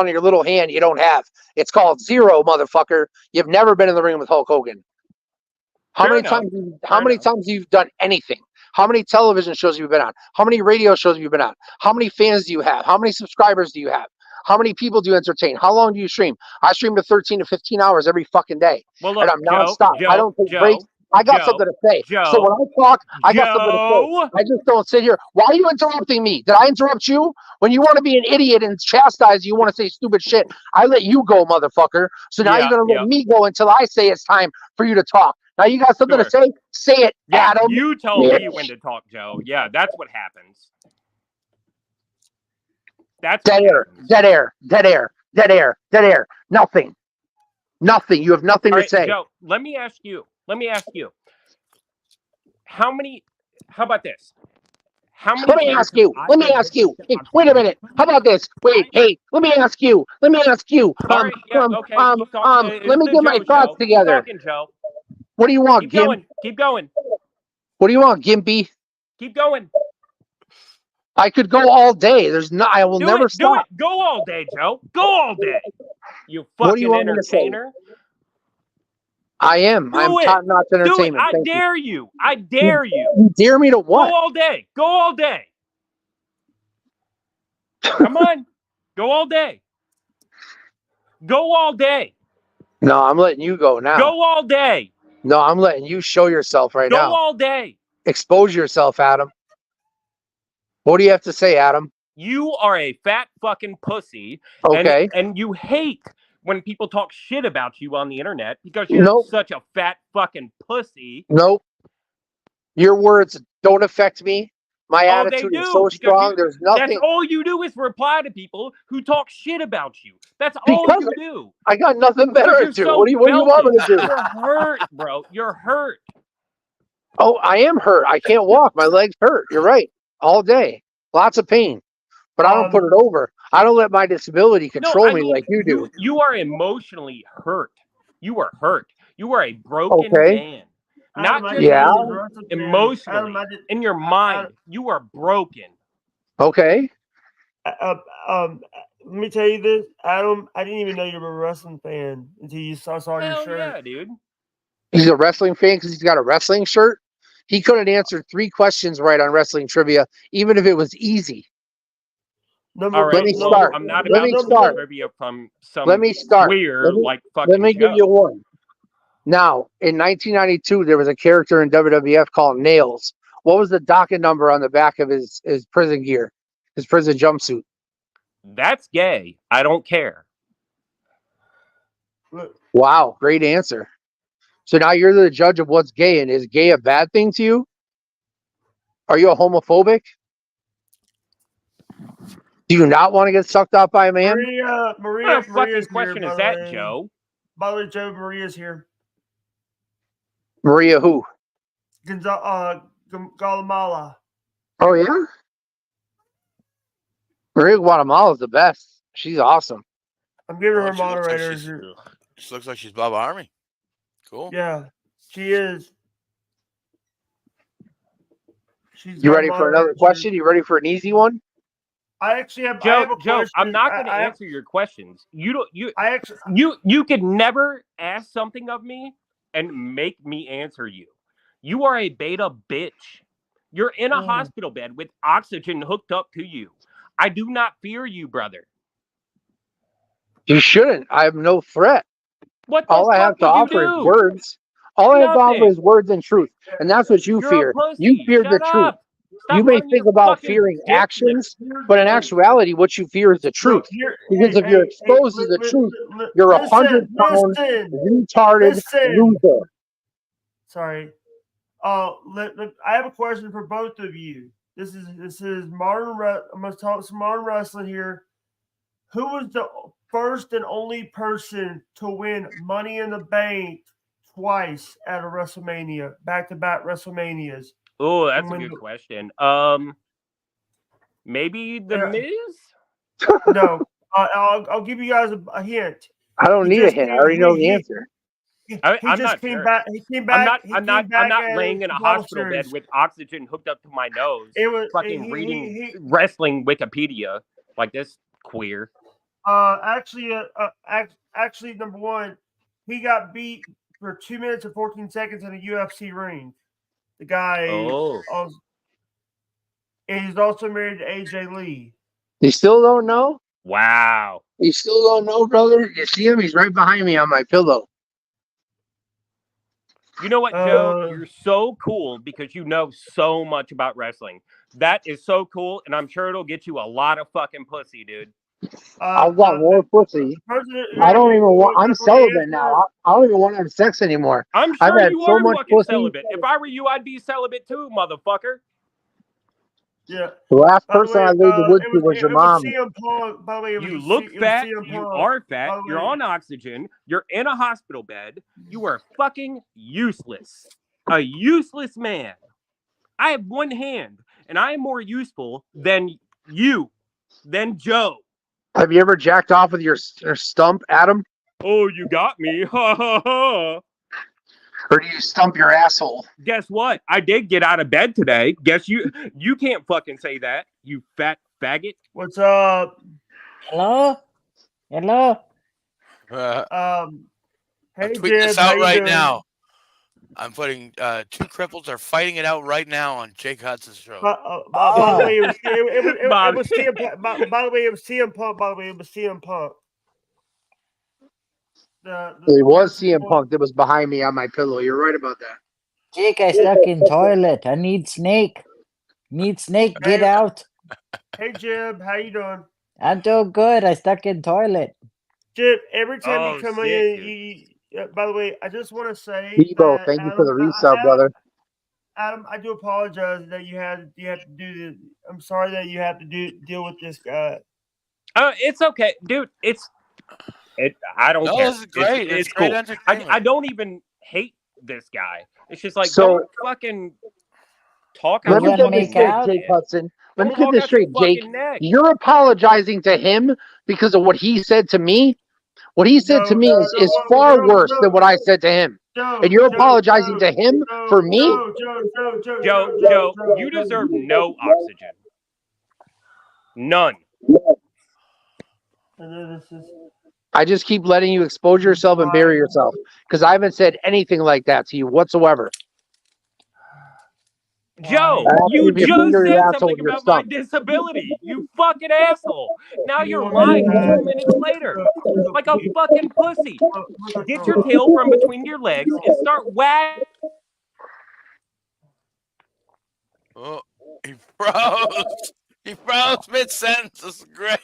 C: your little hand. You don't have. It's called 0, motherfucker. You've never been in the ring with Hulk Hogan. How
E: Fair
C: many
E: enough.
C: times? How
E: Fair
C: many
E: enough.
C: times you've done anything? How many television shows have you been on? How many radio shows have you been on? How many fans do you have? How many subscribers do you have? How many people do you entertain? How long do you stream? I stream to 13 to 15 hours every fucking day,
E: Well,
C: and
E: look,
C: I'm nonstop. I don't take breaks. I got something to say. So when I talk, I got something to say. I just don't sit here. Why are you interrupting me? Did I interrupt you? When you want to be an idiot and chastise, you want to say stupid shit. I let you go, motherfucker. So now you're going to let me go until I say it's time for you to talk. Now you got something to say? Say it,
E: Yeah,
C: Adam.
E: you told me when to talk, Joe. Yeah, that's what happens. That's
C: dead air, dead air, dead air, dead air, dead air. Nothing. Nothing. You have nothing to say.
E: Joe, let me ask you. How about this?
C: Let me ask you. Hey, wait a minute. How about this? Wait, hey, let me ask you. Let me
E: okay.
C: Let me get my thoughts together.
E: Keep talking, Joe.
C: What do you want,
E: Gimp? Keep going.
C: What do you want, Gimpy?
E: Keep going.
C: I could go all day. I will never stop.
E: Do it. Go all day, Joe. Go all day. You fucking entertainer.
C: I am. I'm top-notch entertainment.
E: I dare you. I dare you.
C: You dare me to what?
E: Go all day. Go all day. Come on. Go all day. Go all day.
C: No, I'm letting you go now.
E: Go all day.
C: No, I'm letting you show yourself now.
E: Go all day.
C: Expose yourself, Adam. What do you have to say, Adam?
E: You are a fat fucking pussy.
C: Okay.
E: And you hate when people talk shit about you on the internet because you're such a fat fucking pussy.
C: Nope. Your words don't affect me. My attitude is so strong. There's nothing.
E: That's all you do is reply to people who talk shit about you. That's all you do.
C: I got nothing better to do.
E: So
C: what do you want me to do?
E: You're hurt, bro. You're hurt.
C: Oh, I am hurt. I can't walk. My legs hurt. You're right. All day. Lots of pain. But I don't put it over. I don't let my disability control me like you do.
E: You are emotionally hurt. You are hurt. You are a broken man. Not just emotionally. In your mind, you are broken.
C: Okay.
B: Let me tell you this, Adam. I didn't even know you were a wrestling fan until you saw your shirt.
E: Yeah, dude.
C: He's a wrestling fan because he's got a wrestling shirt. He couldn't answer 3 questions right on wrestling trivia, even if it was easy.
E: All right,
C: let me start.
E: I'm not
C: let me start.
E: Trivia from some
C: let me start.
E: Weird,
C: let me give you one. Now, in 1992, there was a character in WWF called Nails. What was the docket number on the back of his prison gear, his prison jumpsuit?
E: That's gay. I don't care.
C: Wow, great answer. So now you're the judge of what's gay, and is gay a bad thing to you? Are you a homophobic? Do you not want to get sucked out by a man?
B: Maria's
E: question
B: here,
E: is that, Joe?
B: By the way, Joe, Maria's here.
C: Maria who?
B: Guatemala.
C: Oh, yeah? Maria Guatemala is the best. She's awesome.
B: I'm giving her moderators.
D: She looks like she's Bob Army. Cool.
B: Yeah, she is.
C: You ready for another question? You ready for an easy one?
B: I actually have.
E: Joe,
B: I have a question.
E: I'm not going to answer your questions. You could never ask something of me and make me answer you. You are a beta bitch. You're in a hospital bed with oxygen hooked up to you. I do not fear you, brother.
C: You shouldn't. I have no threat.
E: All
C: I have to offer is words. All I have to offer is words and truth. And that's what you fear. You fear the truth. You may think about fearing actions, but in actuality, what you fear is the truth. Because if you're exposed to the truth, you're a 100-pound retarded loser.
B: Sorry. I have a question for both of you. This is modern. I'm going to talk some modern wrestling here. Who was the first and only person to win Money in the Bank twice at a WrestleMania, back-to-back WrestleManias?
E: Oh, that's a good question. Maybe the Miz?
B: No, I'll give you guys a hint.
C: I don't need a hint. I already know the answer.
E: I'm not
B: came
E: sure.
B: back. He came back.
E: I'm not laying in a hospital bed with oxygen hooked up to my nose.
B: It was
E: fucking reading wrestling Wikipedia like this queer.
B: Actually, number one, he got beat for 2 minutes and 14 seconds in a UFC ring. The guy, and he's also married to AJ Lee.
C: You still don't know?
E: Wow.
C: You still don't know, brother? You see him? He's right behind me on my pillow.
E: You know what, Joe? You're so cool because you know so much about wrestling. That is so cool, and I'm sure it'll get you a lot of fucking pussy, dude.
C: I've got more pussy. I don't even want. I'm celibate now. I don't even want to have sex anymore.
E: I'm
C: I've
E: sure
C: had
E: you
C: so
E: are
C: much
E: fucking
C: pussy.
E: celibate. If I were you, I'd be celibate too, motherfucker.
B: Yeah.
C: The last person I laid the wood to was your mom.
B: CM Punk. By the way,
E: you look fat.
B: CM
E: You
B: Punk.
E: are fat. You're on oxygen. You're in a hospital bed. You are fucking useless. A useless man. I have one hand, and I am more useful than you, than Joe.
C: Have you ever jacked off with your stump, Adam?
E: Oh, you got me. Ha ha ha.
C: Or do you stump your asshole?
E: Guess what? I did get out of bed today. Guess you can't fucking say that, you fat faggot.
B: What's up?
F: Hello? Hello?
B: Hey,
D: tweet
B: Jib,
D: this
B: how
D: out
B: you
D: right
B: doing?
D: now. I'm putting two cripples are fighting it out right now on Jake Hudson's show.
B: By the way, it was
E: Bobby.
B: CM Punk. By the way, it was CM Punk. By the way, it was CM Punk.
C: It was CM Punk that was behind me on my pillow. You're right about that.
F: Jake, I stuck in toilet. I need Snake. Need Snake, get out.
B: Hey, Jib, how you doing?
F: I'm doing good. I stuck in toilet.
B: Jib, every time
E: Oh,
B: you come
E: sick,
B: in,
E: dude.
B: by the way, I just want to say
C: Debo,
B: that
C: thank you for the resub, brother.
B: Adam, I do apologize that you have to do this. I'm sorry that you have to deal with this guy.
E: It's okay, dude. I don't care.
D: This is great.
E: It's
D: great
E: cool.
D: entertainment.
E: I don't even hate this guy. It's just like,
C: So-
E: don't fucking talk
C: Let
E: out
C: me
E: your
C: get this
E: fucking
C: straight,
E: neck,
C: Jake
E: man.
C: Hudson. Let me
E: Don't
C: get
E: talk
C: this
E: out your
C: straight, Jake.
E: fucking neck.
C: You're apologizing to him because of what he said to me. What he said to me is far worse than what I said to him. And you're apologizing to him for me?
E: Joe, you deserve no oxygen. None.
C: I just keep letting you expose yourself and bury yourself because I haven't said anything like that to you whatsoever.
E: Joe, you just said something about my disability. You fucking asshole. Now you're lying 2 minutes later. Like a fucking pussy. Get your tail from between your legs and start wagging.
D: Oh, he froze. He froze mid-sentence. This is great.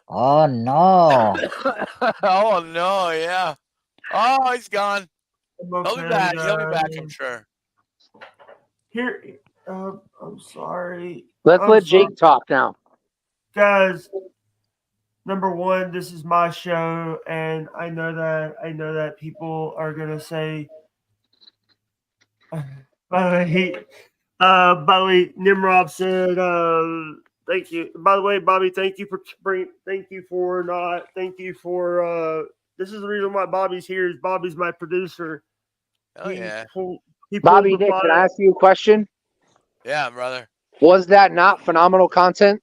F: Oh, no.
D: Oh, no, yeah. Oh, he's gone. He'll be back. He'll be back, I'm sure.
B: Here, I'm sorry.
C: Let's let Jake talk now.
B: Guys, number one, this is my show, and I know that people are gonna say. By the way, Nimrod said, "Thank you." By the way, Bobby, thank you for. This is the reason why Bobby's here. Is Bobby's my producer.
D: Oh, yeah.
C: Bobby, Nick, can I ask you a question?
D: Yeah, brother.
C: Was that not phenomenal content?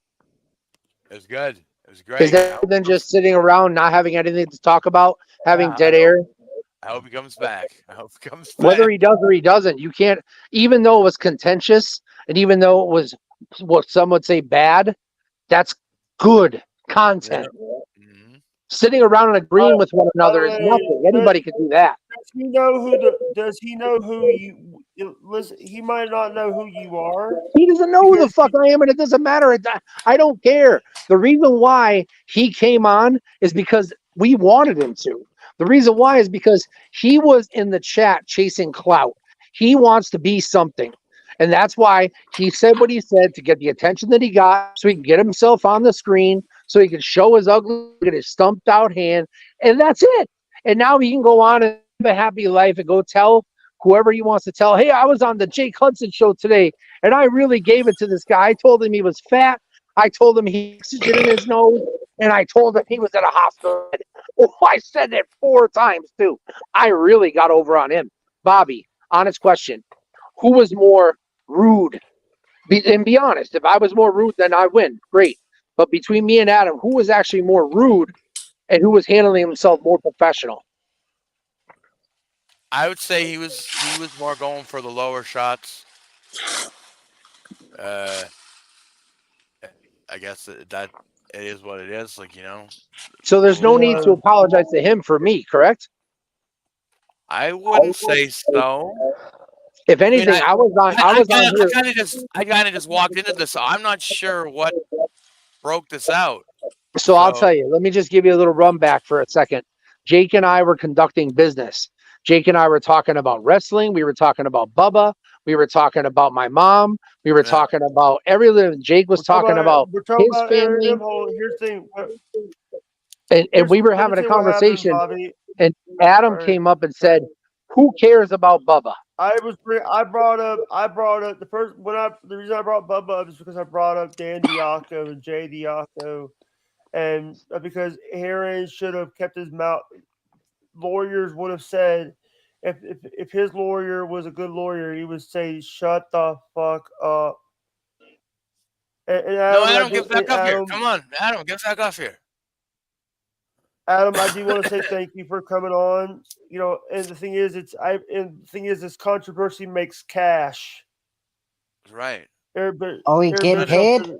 D: It was good. It was great.
C: Is that than just sitting around, not having anything to talk about, having dead air?
D: I hope he comes back.
C: Whether he does or he doesn't, you can't, even though it was contentious and even though it was what some would say bad, that's good content.
D: Mm-hmm.
C: Sitting around and agreeing with one another is nothing. Anybody can do that.
B: Does he know who you listen? He might not know who you are.
C: He doesn't know who the fuck I am, and it doesn't matter. I don't care. The reason why he came on is because we wanted him to. The reason why is because he was in the chat chasing clout. He wants to be something. And that's why he said what he said to get the attention that he got so he can get himself on the screen, so he can show his ugly, get his stumped out hand. And that's it. And now he can go on and live a happy life and go tell whoever he wants to tell, hey, I was on the Jake Hudson show today, and I really gave it to this guy. I told him he was fat. I told him he had oxygen in his nose, and I told him he was in a hospital bed. Oh, I said that 4 times, too. I really got over on him. Bobby, honest question. Who was more rude? And be honest. If I was more rude, then I win. Great. But between me and Adam, who was actually more rude and who was handling himself more professional?
D: I would say he was more going for the lower shots. Uh, I guess that it is what it is. Like,
C: So there's no need to
B: Yeah.
C: apologize to him for me, correct?
D: I wouldn't say so.
C: If
D: I mean,
C: anything, I was on here.
D: I kind of just walked into this. So I'm not sure what broke this out.
C: So I'll
D: So
C: tell you, let me just give you a little run back for a second. Jake and I were conducting business. Jake and I were talking about wrestling. We were talking about Bubba. We were talking about my mom. We were
D: yeah.
C: talking about everything. Jake was talking about
B: We're talking
C: his
B: about Aaron
C: family.
B: Nimhole. Here's the thing.
C: And we were
B: Let me
C: having a
B: tell you what happened,
C: conversation.
B: Bobby.
C: And Adam
B: Sorry.
C: came up and said, "Who cares about Bubba?"
B: I brought up the reason I brought Bubba up is because I brought up Dan Diaco and Jay Diaco, and because Aaron should have kept his mouth. Lawyers would have said, if his lawyer was a good lawyer, he would say, "Shut the fuck up." And
D: No,
B: Adam,
D: Adam, get back up here. Come on, Adam, get back up here.
B: Adam, I do want to say thank you for coming on. And the thing is, this controversy makes cash.
D: Right.
F: We get paid?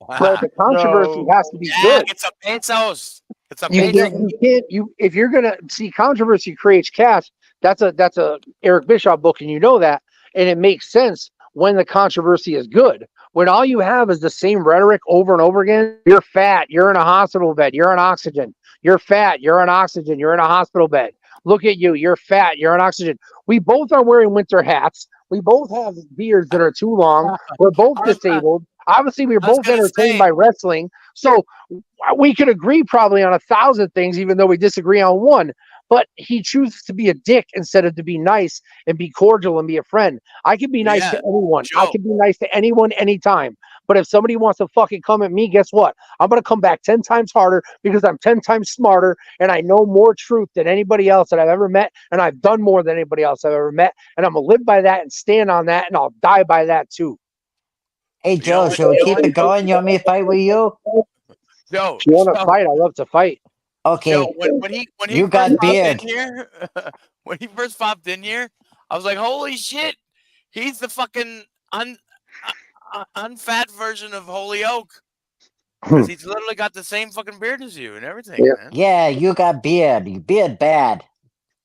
C: But the controversy has to be
D: Yeah,
C: good.
D: it's a pesos. It's a
C: You
D: pesos.
C: can't if you're gonna see controversy creates cash. That's a Eric Bischoff book, and you know that, and it makes sense when the controversy is good. When all you have is the same rhetoric over and over again, you're fat, you're in a hospital bed, you're on oxygen. You're fat, you're on oxygen, you're in a hospital bed. Look at you, you're fat, you're on oxygen. We both are wearing winter hats. We both have beards that are too long. We're both disabled. Obviously, we're both entertained by wrestling. So we could agree probably on 1,000 things, even though we disagree on one. But he chooses to be a dick instead of to be nice and be cordial and be a friend. I can be nice to anyone. I can be nice to anyone anytime. But if somebody wants to fucking come at me, guess what? I'm going to come back 10 times harder because I'm 10 times smarter and I know more truth than anybody else that I've ever met. And I've done more than anybody else I've ever met. And I'm going to live by that and stand on that. And I'll die by that too.
F: Hey, Joe, should we keep it going? You want me to fight with you?
D: Joe,
C: if you want to fight, I love to fight.
F: Okay.
D: Joe, when he
F: you
D: first
F: got
D: popped
F: beard.
D: in here, when he first popped in here, I was like, "Holy shit, he's the fucking unfat version of Holy Oak." Because he's literally got the same fucking beard as you and everything, man.
F: Yeah, you got beard. You beard bad.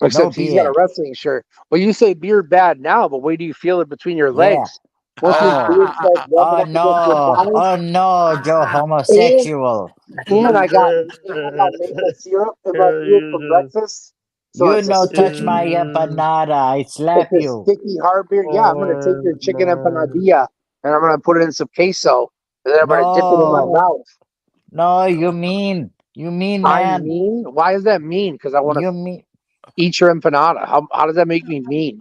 C: Except he's got a wrestling shirt. Well, you say beard bad now, but where do you feel it between your legs?
F: Oh no, Joe, homosexual.
C: And I got maple syrup in my beard for breakfast. So
F: you no touch my empanada. I slap
C: it's
F: you.
C: a sticky hard beard. Yeah, I'm gonna take your chicken empanadilla and I'm gonna put it in some queso. And then I'm gonna dip it in my mouth.
F: No, you mean man.
C: I'm mean? Why is that mean? Because I want to eat your empanada. How does that make me mean?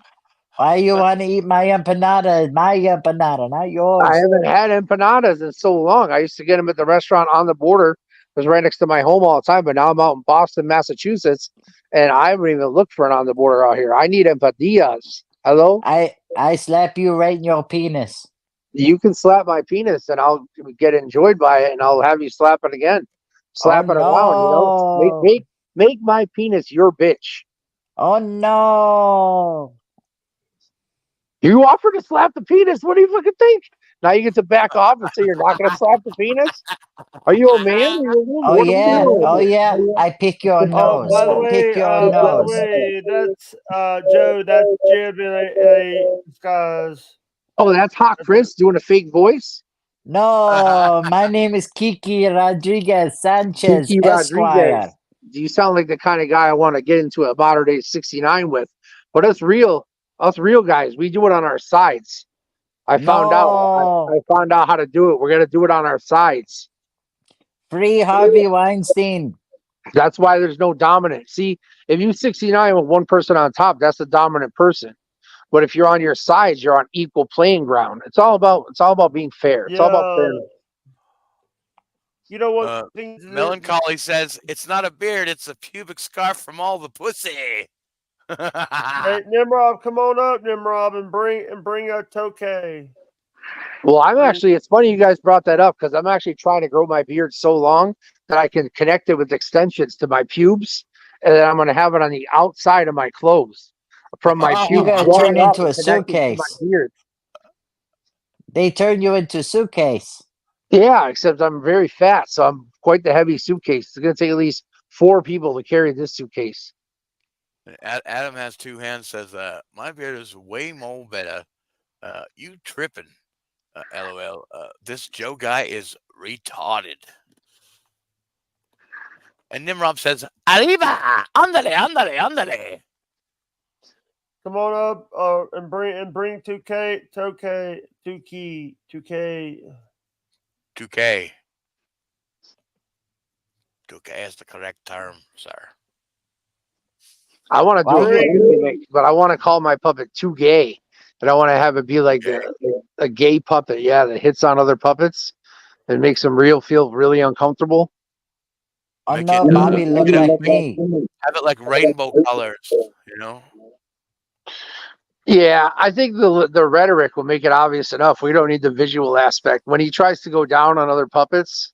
F: Why you want to eat my empanada? My empanada, not yours.
C: I haven't had empanadas in so long. I used to get them at the restaurant on the border. It was right next to my home all the time, but now I'm out in Boston, Massachusetts, and I haven't even looked for an on the border out here. I need empanadillas. Hello?
F: I slap you right in your penis.
C: You can slap my penis, and I'll get enjoyed by it, and I'll have you slap it again. Slap it around, you know? Make my penis your bitch.
F: Oh, no.
C: You offered to slap the penis. What do you fucking think? Now you get to back off and say you're not going to slap the penis? Are you a man?
F: Oh, yeah. Oh, yeah. I pick your nose.
B: By the
F: Pick your nose.
B: way, that's Joe. That's Jeb in a disguise.
C: Oh, that's Hot Chris doing a fake voice?
F: No, my name is Kiki Rodriguez Sanchez,
C: Kiki
F: Esquire.
C: Rodriguez. You sound like the kind of guy I want to get into a modern day 69 with. But us real guys, we do it on our sides. I found out how to do it. We're gonna do it on our sides.
F: Free Harvey Weinstein.
C: That's why there's no dominant. See, if you 69 with one person on top, that's the dominant person. But if you're on your sides, you're on equal playing ground. It's all about being fair. It's all about fairness.
B: You know what?
D: Melancholy says it's not a beard; it's a pubic scarf from all the pussy.
B: Hey, Nimrod, come on up, Nimrod, and bring a Tokay.
C: Well, it's funny you guys brought that up because I'm actually trying to grow my beard so long that I can connect it with extensions to my pubes, and then I'm going to have it on the outside of my clothes. from my
F: You
C: pubes
F: gotta
C: growing
F: turn
C: up
F: into a
C: and connecting to my
F: suitcase.
C: beard.
F: They turn you into a suitcase.
C: Yeah, except I'm very fat, so I'm quite the heavy suitcase. It's gonna take at least 4 people to carry this suitcase.
D: Adam has 2 hands. Says, "My beard is way more better. You tripping? LOL. This Joe guy is retarded." And Nimrod says, "Arriba, ándale, ándale, ándale."
B: Come on up and bring 2K
D: 2K. 2K is the correct term, sir.
C: I want to do
F: Why
C: a
F: you-
C: gimmick, but I want to call my puppet too gay, and I want to have it be like a gay puppet, yeah, that hits on other puppets and makes them feel really uncomfortable.
F: Oh
D: Make
F: no,
D: it,
F: Bobby look like me.
D: have it like rainbow colors, you know?
C: Yeah, I think the rhetoric will make it obvious enough. We don't need the visual aspect. When he tries to go down on other puppets,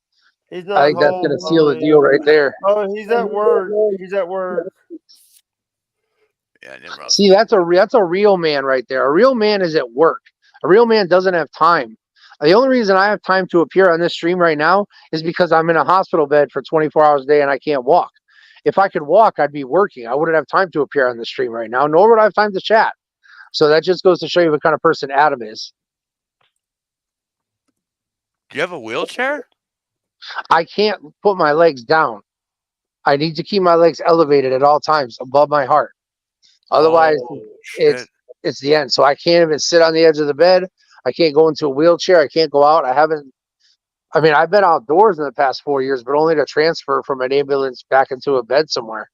B: He's
C: I
B: not
C: think that's
B: home.
C: going to seal the deal right there.
B: Oh, he's at work. He's at work.
D: Yeah, Nimrod.
C: See, that's a real man right there. A real man is at work. A real man doesn't have time. The only reason I have time to appear on this stream right now is because I'm in a hospital bed for 24 hours a day and I can't walk. If I could walk, I'd be working. I wouldn't have time to appear on the stream right now, nor would I have time to chat. So that just goes to show you what kind of person Adam is.
D: Do you have a wheelchair?
C: I can't put my legs down. I need to keep my legs elevated at all times above my heart. Otherwise,
D: Oh, shit.
C: it's the end. So I can't even sit on the edge of the bed. I can't go into a wheelchair. I can't go out. I've been outdoors in the past 4 years, but only to transfer from an ambulance back into a bed somewhere.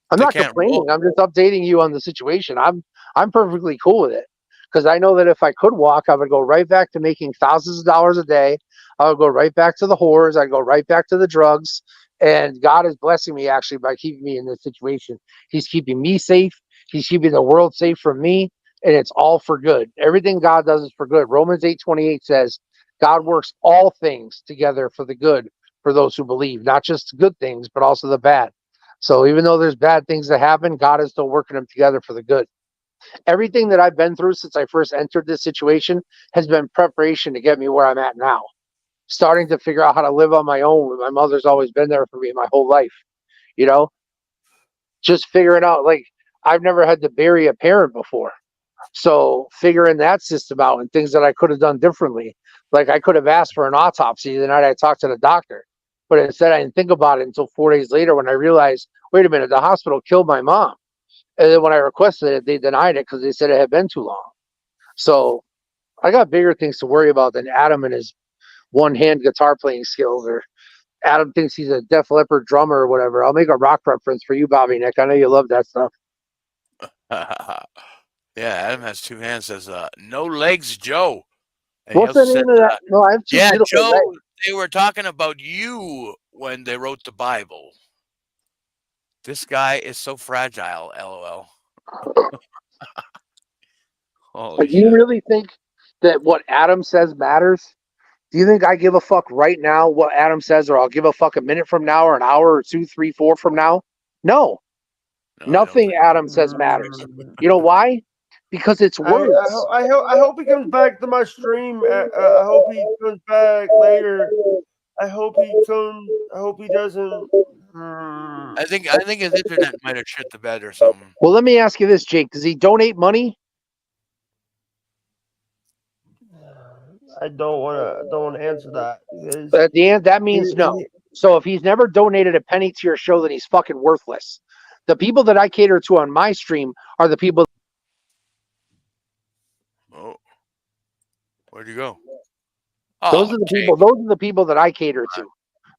C: I'm
D: They
C: not
D: can't
C: complaining.
D: roll.
C: I'm just updating you on the situation. I'm perfectly cool with it because I know that if I could walk, I would go right back to making thousands of dollars a day. I would go right back to the whores. I'd go right back to the drugs. And God is blessing me actually by keeping me in this situation. He's keeping me safe. He's keeping the world safe from me. And it's all for good. Everything God does is for good. Romans 8:28 says, God works all things together for the good for those who believe, not just good things, but also the bad. So even though there's bad things that happen, God is still working them together for the good. Everything that I've been through since I first entered this situation has been preparation to get me where I'm at now. Starting to figure out how to live on my own. My mother's always been there for me my whole life. You know, just figuring out, like, I've never had to bury a parent before. So figuring that system out and things that I could have done differently. Like I could have asked for an autopsy the night I talked to the doctor, but instead I didn't think about it until 4 days later when I realized, wait a minute, the hospital killed my mom. And then when I requested it, they denied it because they said it had been too long. So I got bigger things to worry about than Adam and his one-hand guitar playing skills, or Adam thinks he's a Def Leppard drummer or whatever. I'll make a rock reference for you, Bobby Nick. I know you love that stuff.
D: Yeah, Adam has 2 hands. Says, "No legs, Joe." And
C: What's the name of that? No, I have two
D: "Yeah,
C: beautiful
D: Joe,
C: legs.
D: they were talking about you when they wrote the Bible. This guy is so fragile, LOL." Holy
C: Do you
D: shit.
C: really think that what Adam says matters? Do you think I give a fuck right now what Adam says, or I'll give a fuck a minute from now, or an hour, or 2, 3, 4 from now? No,
D: No, I don't
C: nothing
D: think.
C: Adam says matters. You know why? Because it's words.
B: I hope he comes back to my stream. I hope he comes back later. I hope he comes. I hope he doesn't.
D: I think his internet might have shit the bed or something.
C: Well, let me ask you this, Jake. Does he donate money?
B: I don't want to answer that because
C: At the end, that means no. So if he's never donated a penny to your show, then he's fucking worthless. The people that I cater to on my stream are the people.
D: Oh, where'd you go?
C: Those
D: Oh,
C: are the
D: Jake.
C: people. Those are the people that I cater to.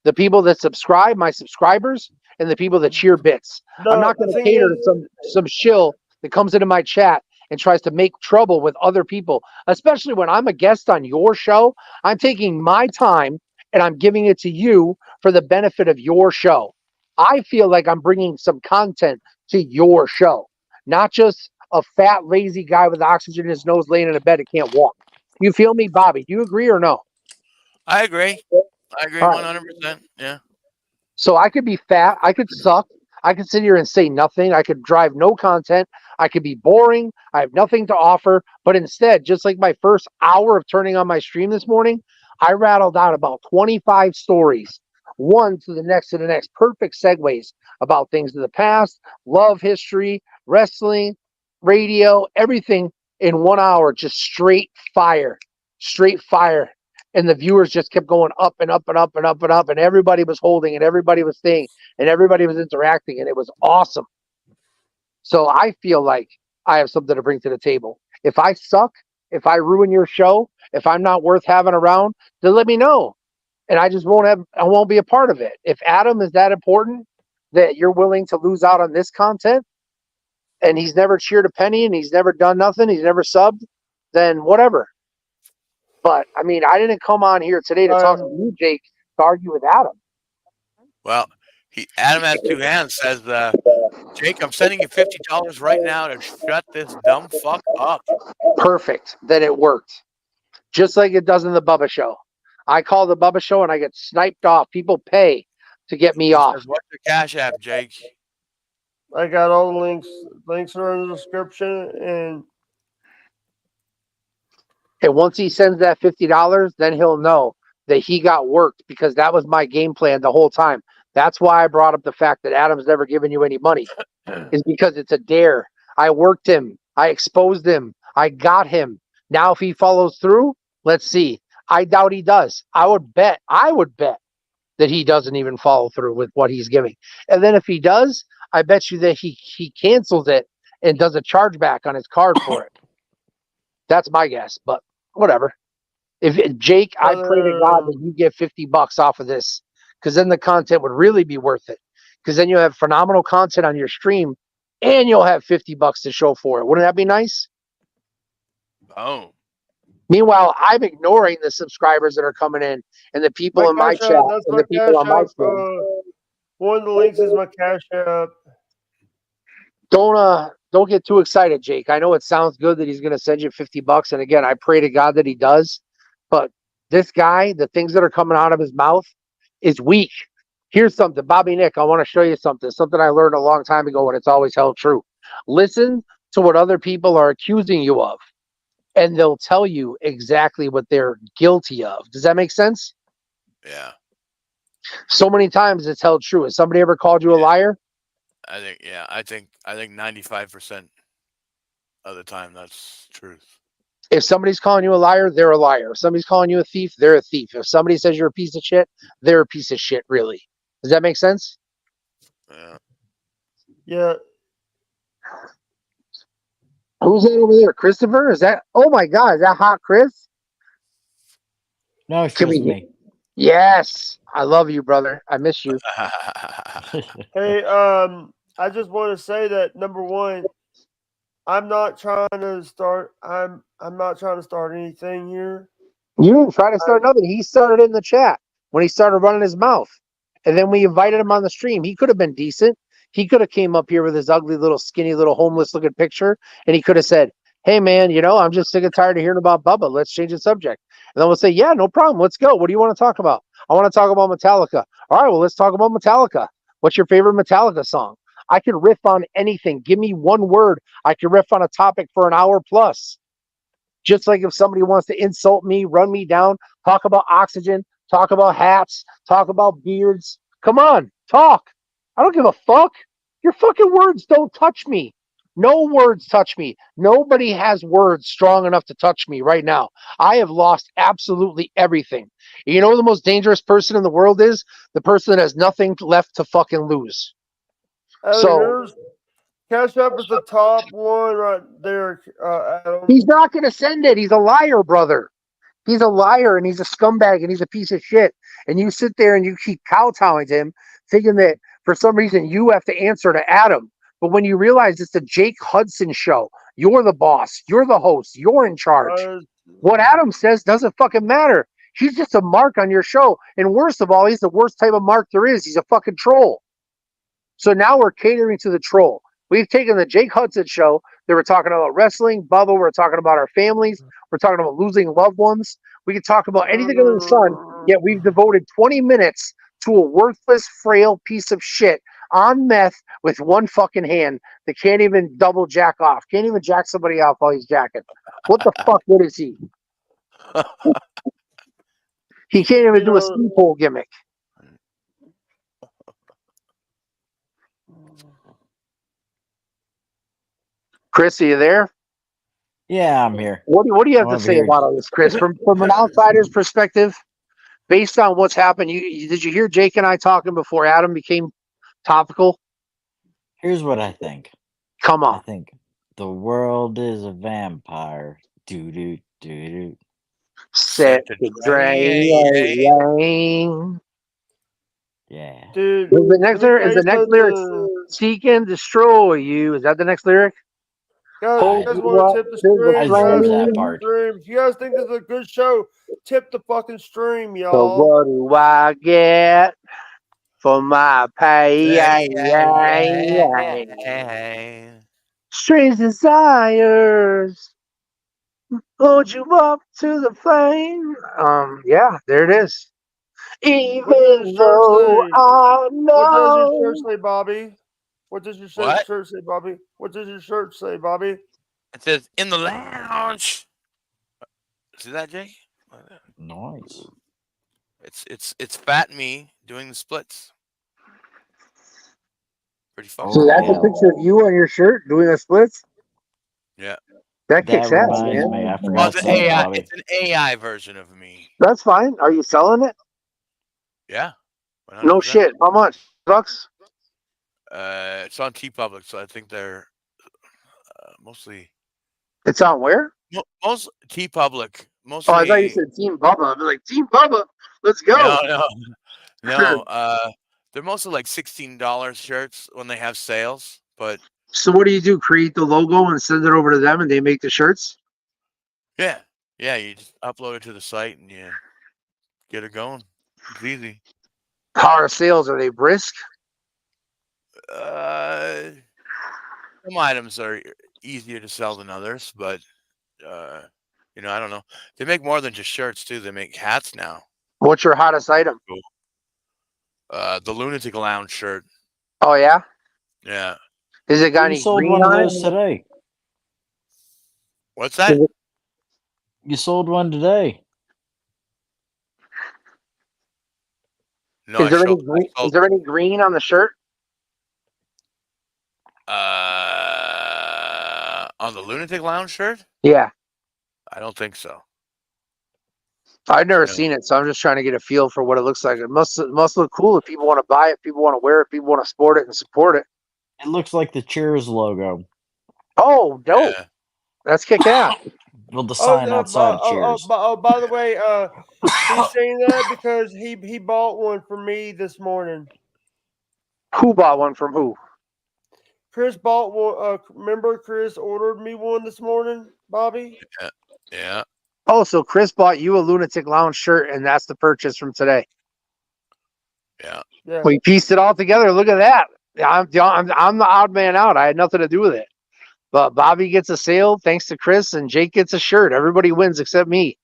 C: The people that subscribe, my subscribers, and the people that cheer bits. I'm not going to cater to some shill that comes into my chat and tries to make trouble with other people, especially when I'm a guest on your show. I'm taking my time and I'm giving it to you for the benefit of your show. I feel like I'm bringing some content to your show, not just a fat, lazy guy with oxygen in his nose laying in a bed that can't walk. You feel me, Bobby? Do you agree or no?
D: I agree. I agree
C: All right.
D: 100%. Yeah.
C: So I could be fat, I could suck, I could sit here and say nothing. I could drive no content. I could be boring. I have nothing to offer. But instead, just like my first hour of turning on my stream this morning, I rattled out about 25 stories, one to the next to the next, perfect segues about things of the past, love, history, wrestling, radio, everything in 1 hour, just straight fire. And the viewers just kept going up and up and up and up and up, and everybody was holding and everybody was staying and everybody was interacting, and it was awesome. So I feel like I have something to bring to the table. If I suck, if I ruin your show, if I'm not worth having around, then let me know. And I won't be a part of it. If Adam is that important that you're willing to lose out on this content, and he's never cheered a penny and he's never done nothing, he's never subbed, then whatever. But I mean, I didn't come on here today to talk to you, Jake, to argue with Adam.
D: Well, Adam has two hands. Says, Jake, I'm sending you $50 right now to shut this dumb fuck up.
C: Perfect. Then it worked, just like it does in the Bubba Show. I call the Bubba Show and I get sniped off. People pay to get me off.
D: Says, what's your Cash App, Jake?
B: I got all the links. Links are in the description,
C: and once he sends that $50, then he'll know that he got worked, because that was my game plan the whole time. That's why I brought up the fact that Adam's never given you any money, is because it's a dare. I worked him. I exposed him. I got him. Now, if he follows through, let's see. I doubt he does. I would bet that he doesn't even follow through with what he's giving. And then if he does, I bet you that he cancels it and does a chargeback on his card for it. That's my guess, but whatever. If Jake, I pray to God that you get $50 off of this, because then the content would really be worth it. Because then you'll have phenomenal content on your stream, and you'll have $50 to show for it. Wouldn't that be nice?
D: Oh.
C: Meanwhile, I'm ignoring the subscribers that are coming in and the people in my chat and the people on my stream.
B: One of the links is my Cash App.
C: Don't get too excited, Jake. I know it sounds good that he's going to send you $50, and again, I pray to God that he does. But this guy, the things that are coming out of his mouth is weak. Here's something, Bobby Nick. I want to show you something I learned a long time ago, and it's always held true. Listen to what other people are accusing you of, and they'll tell you exactly what they're guilty of. Does that make sense?
D: Yeah.
C: So many times it's held true. Has somebody ever called you a liar?
D: I think 95% of the time that's truth.
C: If somebody's calling you a liar, they're a liar. If somebody's calling you a thief, they're a thief. If somebody says you're a piece of shit, they're a piece of shit, really. Does that make sense?
D: Yeah.
B: Yeah.
C: Who's that over there? Christopher? Is that, oh my God, is that Hot Chris?
F: No, it's just me.
C: Yes. I love you, brother. I miss you.
B: Hey, I just want to say that, number one, I'm not trying to start. I'm not trying to start anything here.
C: You didn't try to start nothing. He started in the chat when he started running his mouth. And then we invited him on the stream. He could have been decent. He could have came up here with his ugly little skinny little homeless looking picture, and he could have said, hey man, I'm just sick and tired of hearing about Bubba. Let's change the subject. And then we'll say, yeah, no problem. Let's go. What do you want to talk about? I want to talk about Metallica. All right, well, let's talk about Metallica. What's your favorite Metallica song? I could riff on anything. Give me one word. I could riff on a topic for an hour plus. Just like if somebody wants to insult me, run me down, talk about oxygen, talk about hats, talk about beards. Come on, talk. I don't give a fuck. Your fucking words don't touch me. No words touch me. Nobody has words strong enough to touch me right now. I have lost absolutely everything. You know who the most dangerous person in the world is? The person that has nothing left to fucking lose. So
B: Cash App is the top one right there, Adam.
C: He's not going to send it. He's a liar, brother. He's a liar, and he's a scumbag, and he's a piece of shit. And you sit there and you keep kowtowing to him, thinking that for some reason you have to answer to Adam. But when you realize it's the Jake Hudson show, you're the boss, you're the host, you're in charge. What Adam says doesn't fucking matter. He's just a mark on your show. And worst of all, he's the worst type of mark there is. He's a fucking troll. So now we're catering to the troll. We've taken the Jake Hudson show. They were talking about wrestling, Bubba. We're talking about our families. We're talking about losing loved ones. We can talk about anything under the sun, yet we've devoted 20 minutes to a worthless, frail piece of shit on meth with one fucking hand that can't even double jack off, can't even jack somebody off while he's jacking. What the fuck good is he? He can't even
B: You
C: do a
B: know,
C: ski pole gimmick. Chris, are you there?
F: Yeah, I'm here.
C: What do you have
F: I'm
C: to
F: over
C: say
F: here.
C: about all this, Chris? From an outsider's perspective, based on what's happened, did you hear Jake and I talking before Adam became topical?
F: Here's what I think.
C: Come
F: I
C: on.
F: think the world is a vampire. Do do do do.
C: Set
D: the
C: the
D: train.
C: drain.
F: Yeah.
B: dude,
C: Is the
B: let
C: next
B: me
C: lyric?
B: tell
C: Is
B: you
C: the next lyric?
B: something.
C: Seek and destroy you. Is that the next lyric?
B: Guys,
C: Hold
B: you guys
C: you
B: want to
C: up
B: tip the
C: to the
B: stream?
F: I
B: You guys
F: deserve that
B: tip the
C: flame.
F: part.
B: stream. If you guys think this is a good show, tip the fucking stream,
C: So
B: y'all.
C: what do I get for my pay? Strange desires. Hold you up to the flame. Yeah, there it is.
B: What does your
C: Even
B: shirt
C: though
B: say?
C: I
B: What does your shirt
C: know.
B: say, Bobby? What does your
D: What?
B: shirt say, Bobby? What does your shirt say, Bobby?
D: It says in the lounge. See that, Jay?
F: Nice.
D: It's fat me doing the splits. Pretty fucking
C: So
F: Oh,
C: that's
D: cool.
C: a
F: yeah.
C: picture of you on your shirt doing a splits?
D: Yeah.
C: That kicks
F: That
C: ass,
F: reminds
C: man.
F: me. I
D: Well,
F: forgot
D: it's an
F: something,
D: AI.
F: Bobby.
D: It's an AI version of me.
C: That's fine. Are you selling it?
D: Yeah. 100%.
C: No shit. How much? Bucks?
D: It's on T Public, so I think they're mostly
C: It's on where?
D: most T Public.
C: Oh, I thought you
D: Mostly
C: said Team Bubba. I'd be like, Team Bubba, let's
D: no,
C: go.
D: no. They're mostly like $16 shirts when they have sales. But
C: So what do you do? Create the logo and send it over to them and they make the shirts?
D: yeah, you just upload it to the site and you get it going. It's easy.
C: How are sales? Are they brisk?
D: Some items are easier to sell than others, but I don't know. They make more than just shirts too. They make hats now.
C: What's your hottest item?
D: The Lunatic Lounge shirt.
C: Oh, yeah?
D: Yeah.
C: Is it got
F: You
C: any
F: sold
C: green
F: one of
C: on
F: those
C: it?
F: today.
D: What's that?
F: You sold one today.
D: No,
C: Is there any green? Is there any green on the shirt?
D: On the Lunatic Lounge shirt?
C: Yeah.
D: I don't think so.
C: I've never
D: No.
C: seen it, so I'm just trying to get a feel for what it looks like. It must look cool if people want to buy it, people want to wear it, people want to sport it and support it.
F: It looks like the Cheers logo.
C: Oh, dope.
D: Yeah.
C: That's kick ass.
F: Well, the sign outside of Cheers.
B: By the way, he's saying that because he bought one for me this morning.
C: Who bought one from who?
B: Chris bought one. Remember, Chris ordered me one this morning, Bobby.
D: Yeah.
C: Oh, so Chris bought you a Lunatic Lounge shirt, and that's the purchase from today.
D: Yeah.
B: Yeah.
C: We pieced it all together. Look at that. I'm the odd man out. I had nothing to do with it. But Bobby gets a sale thanks to Chris, and Jake gets a shirt. Everybody wins except me.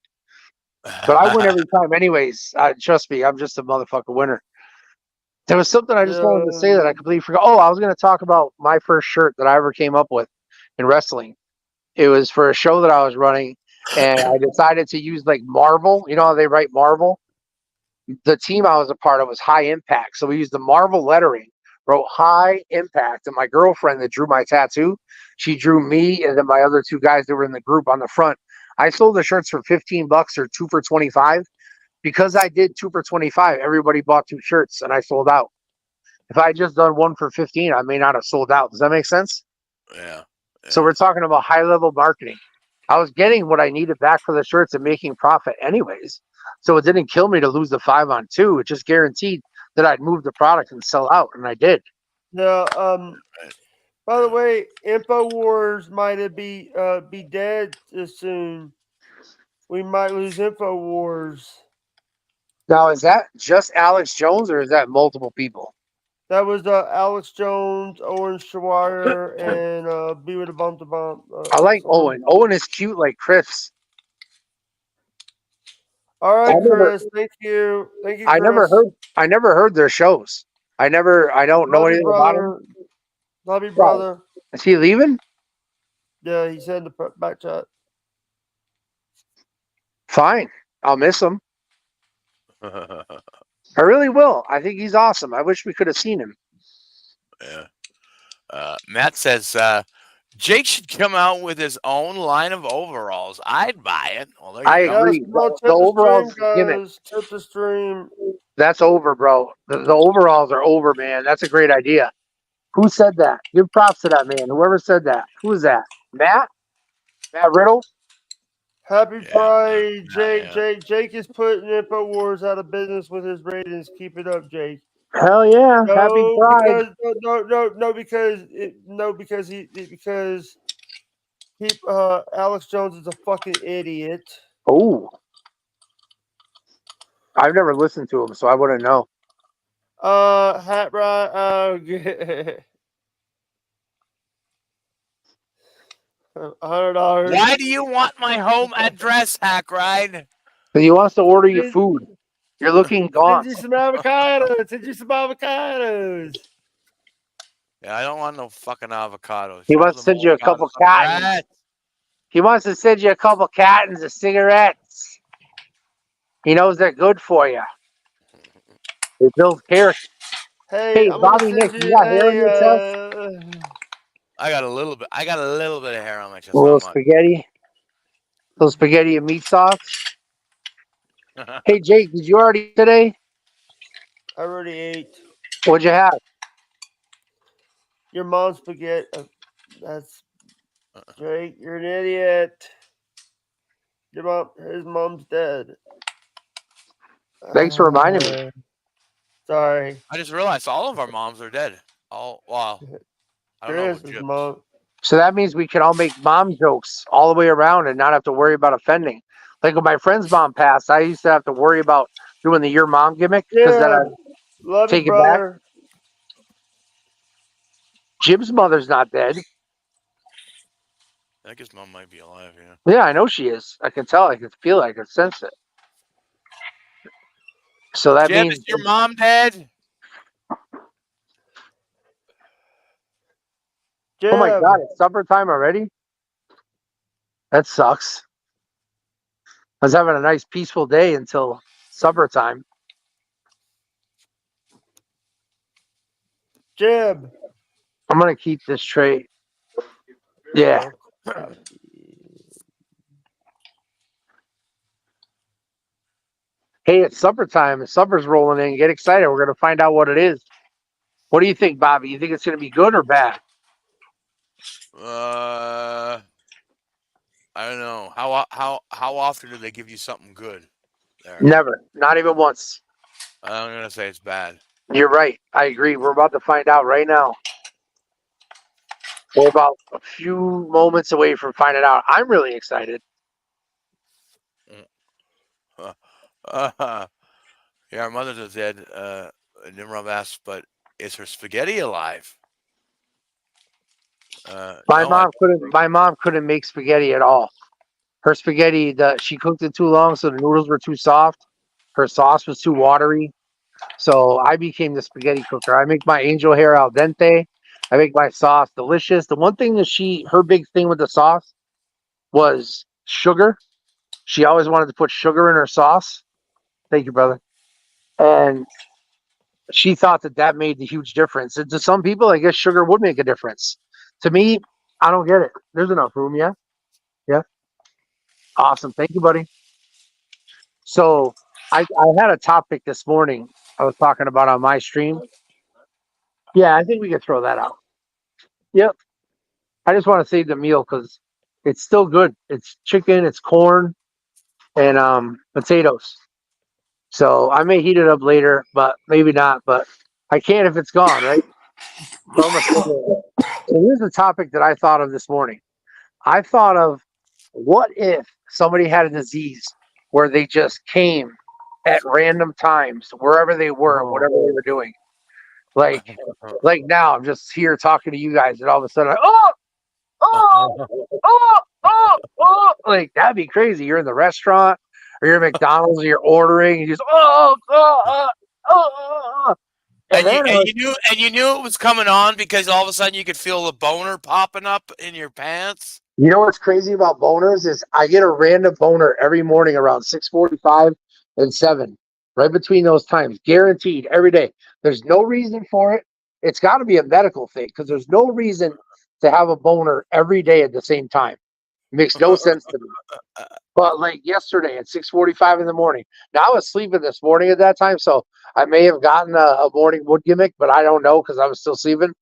C: But I win every time, anyways. Trust me, I'm just a motherfucking winner. There was something I just wanted to say that I completely forgot. Oh, I was going to talk about my first shirt that I ever came up with in wrestling. It was for a show that I was running, and I decided to use like Marvel. You know how they write Marvel? The team I was a part of was High Impact. So we used the Marvel lettering, wrote High Impact. And my girlfriend that drew my tattoo, she drew me and then my other two guys that were in the group on the front. I sold the shirts for $15 or 2 for $25. Because I did 2 for $25, everybody bought 2 shirts and I sold out. If I had just done 1 for $15, I may not have sold out. Does that make sense?
D: Yeah.
C: So we're talking about high level marketing. I was getting what I needed back for the shirts and making profit anyways. So it didn't kill me to lose the 5 on 2. It just guaranteed that I'd move the product and sell out, and I did.
B: Yeah. By the way, InfoWars might be dead soon. We might lose InfoWars.
C: Now, is that just Alex Jones or is that multiple people?
B: That was Alex Jones, Owen Schweier, and Be with a Bump to Bump.
C: I like Owen. Owen is cute like Chris.
B: All right, Chris. Thank you. Thank you, Chris.
C: I never heard their shows. I don't know
B: Love you,
C: anything about him.
B: brother. Love you, brother.
C: Is he leaving?
B: Yeah, he said in the back chat.
C: Fine. I'll miss him. I really will. I think he's awesome. I wish we could have seen him.
D: Yeah. Matt says Jake should come out with his own line of overalls. I'd buy it. Well, there you
C: I
D: go.
C: agree.
B: Yes, bro,
C: The
B: tip the
C: overalls
B: stream,
C: gimmick.
B: guys. Tip the stream.
C: That's over, bro. The overalls are over, man. That's a great idea. Who said that? Give props to that man. Whoever said that. Who is that? Matt? Matt Riddle?
B: Happy
D: Yeah,
B: Pride,
D: yeah,
B: Jake. Jake is putting InfoWars out of business with his ratings. Keep it up, Jake.
C: Hell yeah. Happy Pride.
B: Because Alex Jones is a fucking idiot.
C: Oh. I've never listened to him, so I wouldn't know.
B: Hat right. $100.
D: Why do you want my home address, Hack Ride?
C: He wants to order you food. You're looking gaunt.
B: Send you some avocados.
D: Yeah, I don't want no fucking avocados.
C: He wants to send you a couple cottons. He wants to send you a couple cottons of cigarettes. He knows they're good for you. They build character. Hey, Bobby Nick, you got hair on your chest?
D: I got a little bit. I got a little bit of hair on my chest.
C: A little spaghetti. Little spaghetti and meat sauce. Hey, Jake, did you already eat today?
B: I already ate.
C: What'd you have?
B: Your mom's spaghetti. That's Jake. You're an idiot. His mom's dead.
C: Thanks for reminding me.
B: Sorry.
D: I just realized all of our moms are dead. Oh wow. I don't know.
B: His mom.
C: So that means we can all make mom jokes all the way around and not have to worry about offending. Like when my friend's mom passed, I used to have to worry about doing the your mom gimmick because then I'd
B: Love
C: take
B: you,
C: it back.
B: brother.
C: Jim's mother's not dead.
D: I think his mom might be alive. Yeah.
C: Yeah, I know she is. I can tell. I can feel it. I can sense it. So that
D: Jim,
C: means
D: is your mom dead?
C: Oh my God, it's supper time already? That sucks. I was having a nice peaceful day until supper time.
B: Jim.
C: I'm going to keep this tray. Yeah. Hey, it's supper time. Supper's rolling in. Get excited. We're going to find out what it is. What do you think, Bobby? You think it's going to be good or bad?
D: I don't know. How often do they give you something good? There.
C: Never. Not even once.
D: I'm gonna say it's bad.
C: You're right. I agree. We're about to find out right now. We're about a few moments away from finding out. I'm really excited.
D: Yeah, our mothers are dead. Nimrod asks, but is her spaghetti alive?
C: My mom couldn't make spaghetti at all. Her spaghetti, she cooked it too long, so the noodles were too soft. Her sauce was too watery. So I became the spaghetti cooker. I make my angel hair al dente. I make my sauce delicious. The one thing that her big thing with the sauce was sugar. She always wanted to put sugar in her sauce. Thank you, brother. And she thought that made the huge difference. And to some people, I guess sugar would make a difference. To me, I don't get it. There's enough room, yeah? Yeah. Awesome. Thank you, buddy. So I had a topic this morning I was talking about on my stream. Yeah, I think we could throw that out. Yep. I just want to save the meal because it's still good. It's chicken, it's corn, and potatoes. So I may heat it up later, but maybe not. But I can if it's gone, right? So here's the topic that I thought of this morning. I thought of what if somebody had a disease where they just came at random times, wherever they were, whatever they were doing. Like now, I'm just here talking to you guys, and all of a sudden, like that'd be crazy. You're in the restaurant, or you're at McDonald's, and you're ordering, and you just And then
D: you knew it was coming on because all of a sudden you could feel the boner popping up in your pants.
C: you know what's crazy about boners is I get a random boner every morning around 6:45 and 7, right between those times, guaranteed every day. There's no reason for it. It's got to be a medical thing because there's no reason to have a boner every day at the same time. It makes no sense to me. But like yesterday at 6:45 in the morning. Now I was sleeping this morning at that time, so I may have gotten a morning wood gimmick, but I don't know because I was still sleeping.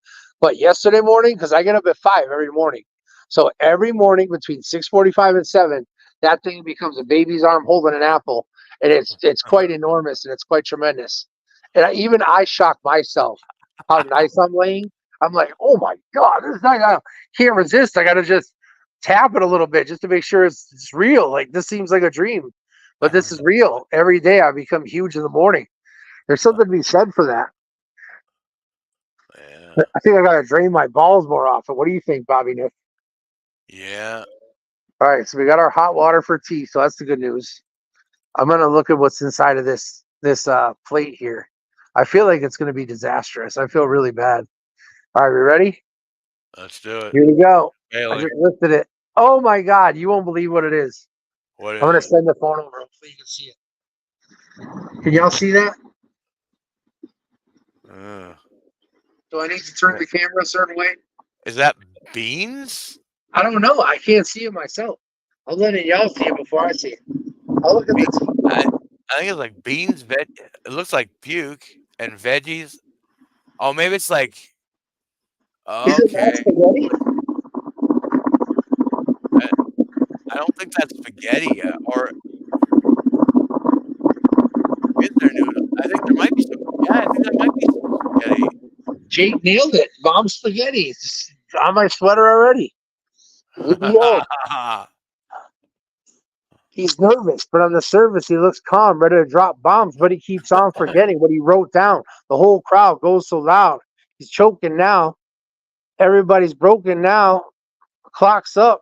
C: But yesterday morning, because I get up at 5 every morning. So every morning between 6:45 and 7, that thing becomes a baby's arm holding an apple. And it's quite enormous and it's quite tremendous. And even I shock myself how nice I'm laying. I'm like, oh my God, this is nice. I can't resist. I gotta just tap it a little bit just to make sure it's real. Like this seems like a dream, but this is real. Every day I become huge in the morning. There's something to be said for that.
D: Yeah.
C: I think I gotta drain my balls more often. What do you think, Bobby Nick?
D: Yeah.
C: All right, so we got our hot water for tea, so that's the good news. I'm gonna look at what's inside of this plate here. I feel like it's gonna be disastrous. I feel really bad. All right, we ready?
D: Let's do it.
C: Here we go. I
D: Bailey,
C: just lifted it. Oh my God, you won't believe what it is.
D: what
C: I'm gonna
D: is it?
C: send the phone over so you can see it. Can y'all see that?
D: Uh,
C: Do I need to turn the camera a certain way?
D: is that beans?
C: I don't know. I can't see it myself. I'm letting y'all see it before I see it. I'll look at the tea.
D: I think it's like beans, it looks like puke and veggies. Oh, maybe it's like
C: Is it not
D: okay.
C: spaghetti?
D: I don't think that's spaghetti or is there noodle? I think there might be some. Yeah, I think there might be some spaghetti.
C: Jake nailed it. Bomb spaghetti. It's on my sweater already. EBO. He's nervous, but on the surface, he looks calm, ready to drop bombs, but he keeps on forgetting what he wrote down. The whole crowd goes so loud. He's choking now. Everybody's broken now. Clock's up.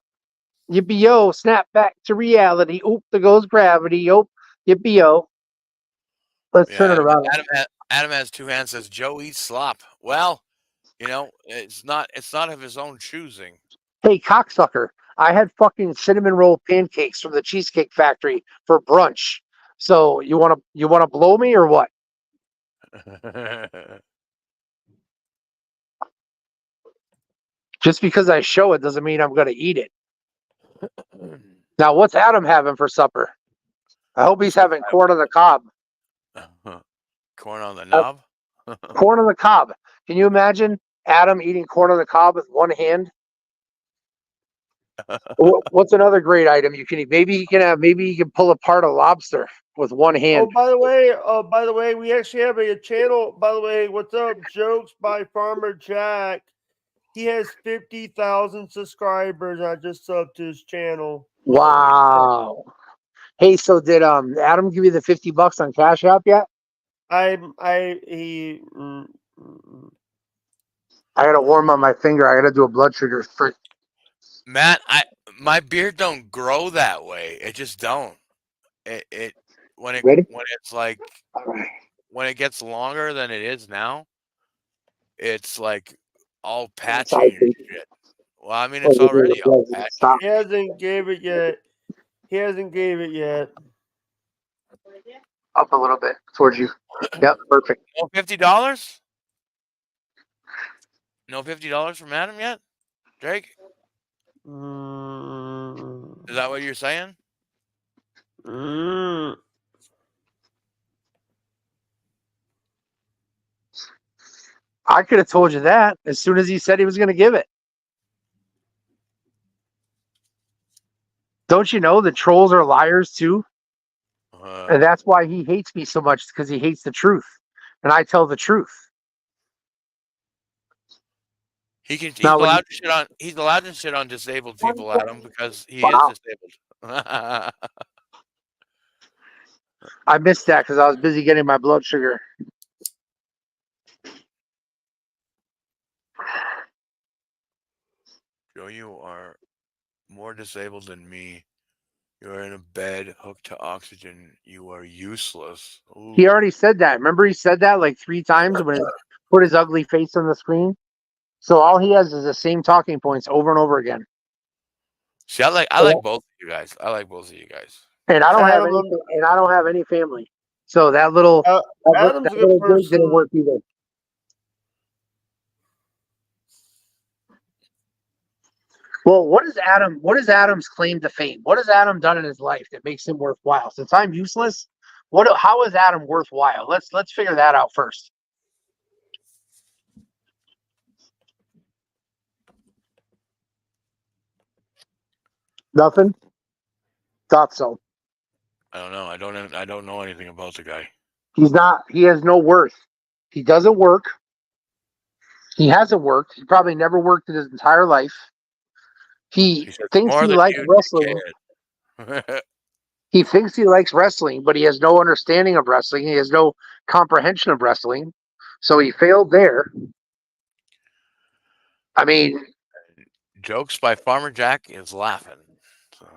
C: Yippee-yo, snap back to reality. Oop, there goes gravity. Oop, yippee-yo. Let's turn
D: Yeah,
C: it around.
D: Adam has two hands. Says Joe eats slop. Well, it's not of his own choosing.
C: Hey, cocksucker, I had fucking cinnamon roll pancakes from the Cheesecake Factory for brunch. So you wanna blow me or what? Just because I show it doesn't mean I'm gonna eat it. Now, what's Adam having for supper? I hope he's having corn on the cob.
D: Corn on the knob.
C: Corn on the cob. Can you imagine Adam eating corn on the cob with one hand? What's another great item you can eat? Maybe he can pull apart a lobster with one hand.
B: Oh, by the way, we actually have a channel. By the way, what's up? Jokes by Farmer Jack. He has 50,000 subscribers. I just subbed to his channel.
C: Wow. Hey, so did Adam give you the $50 on Cash App yet?
B: I
C: gotta warm up my finger. I gotta do a blood sugar first.
D: Matt, my beard don't grow that way. It just don't. It when it's like when it gets longer than it is now, it's like all patchy and shit. Well, I mean, it's already all patchy.
B: He hasn't gave it yet.
C: Up a little bit towards you. Yep, perfect.
D: No $50? No $50 from Adam yet, Drake? Is that what you're saying?
C: I could have told you that as soon as he said he was going to give it. Don't you know the trolls are liars too? And that's why he hates me so much, because he hates the truth. And I tell the truth.
D: He's allowed to shit on disabled people, Adam, because he is disabled.
C: I missed that because I was busy getting my blood sugar.
D: Joe, you are more disabled than me, You're in a bed hooked to oxygen. You are useless.
C: He
D: Ooh.
C: already said that. Remember, he said that like 3 times when he put his ugly face on the screen. So all he has is the same talking points over and over again.
D: See, I like both of you guys. I like both of you guys.
C: And I don't have
B: Adam,
C: any. And I don't have any family. So that little
B: Adam's a good
C: joke didn't
B: person.
C: work either. Well, what is Adam's claim to fame? What has Adam done in his life that makes him worthwhile? Since I'm useless, how is Adam worthwhile? Let's figure that out first. Nothing? Thought so.
D: I don't know. I don't know anything about the guy.
C: He has no worth. He doesn't work. He hasn't worked. He probably never worked in his entire life. He
D: He says
C: thinks
D: more
C: he
D: than
C: likes
D: you,
C: wrestling.
D: kid.
C: He thinks he likes wrestling, but he has no understanding of wrestling. He has no comprehension of wrestling. So he failed there. I mean,
D: Jokes by Farmer Jack is laughing. So.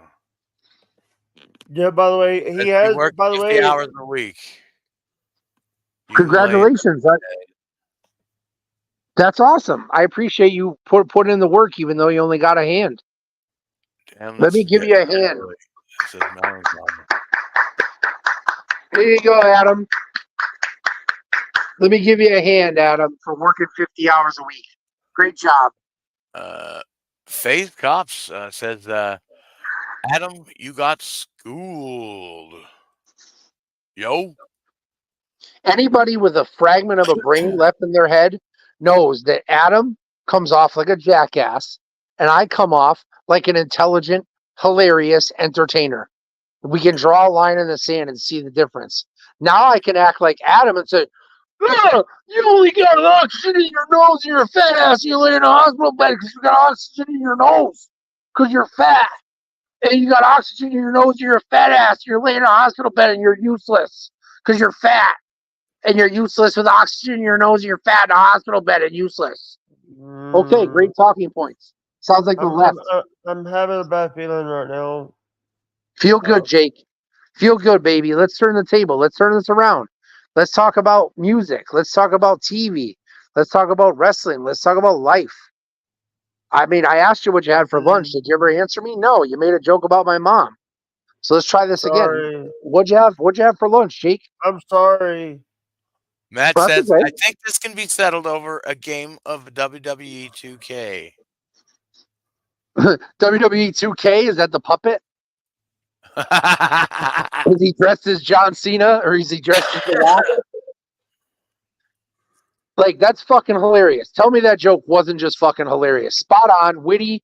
B: Yeah, by the way, he
D: You
B: has.
D: work
B: By the
D: 50
B: way,
D: hours a week. You
C: congratulations. That's awesome. I appreciate you put in the work, even though you only got a hand.
D: Damn,
C: Let me give you a hand.
D: It says Melon's on.
C: There you go, Adam. Let me give you a hand, Adam, for working 50 hours a week. Great job.
D: Faith Cops says, Adam, you got schooled. Yo.
C: Anybody with a fragment of a brain left in their head knows that Adam comes off like a jackass and I come off like an intelligent, hilarious entertainer. We can draw a line in the sand and see the difference. Now I can act like Adam and say, you only got oxygen in your nose and you're a fat ass. You lay in a hospital bed because you got oxygen in your nose because you're fat. And you got oxygen in your nose and you're a fat ass. You're laying in a hospital bed and you're useless because you're fat. And you're useless with oxygen in your nose and you're fat in a hospital bed and useless. Okay, great talking points. Sounds like the left.
B: I'm having a bad feeling right now.
C: Feel good, Jake. Feel good, baby. Let's turn the table. Let's turn this around. Let's talk about music. Let's talk about TV. Let's talk about wrestling. Let's talk about life. I mean, I asked you what you had for lunch. Did you ever answer me? No, you made a joke about my mom. So let's try this again. What'd you have for lunch, Jake?
B: I'm sorry.
D: Matt
C: Well,
D: says,
C: okay.
D: I think this can be settled over a game of WWE 2K.
C: WWE 2K, is that the puppet? Is he dressed as John Cena or is he dressed as The Rock? Like, that's fucking hilarious. Tell me that joke wasn't just fucking hilarious. Spot on, witty,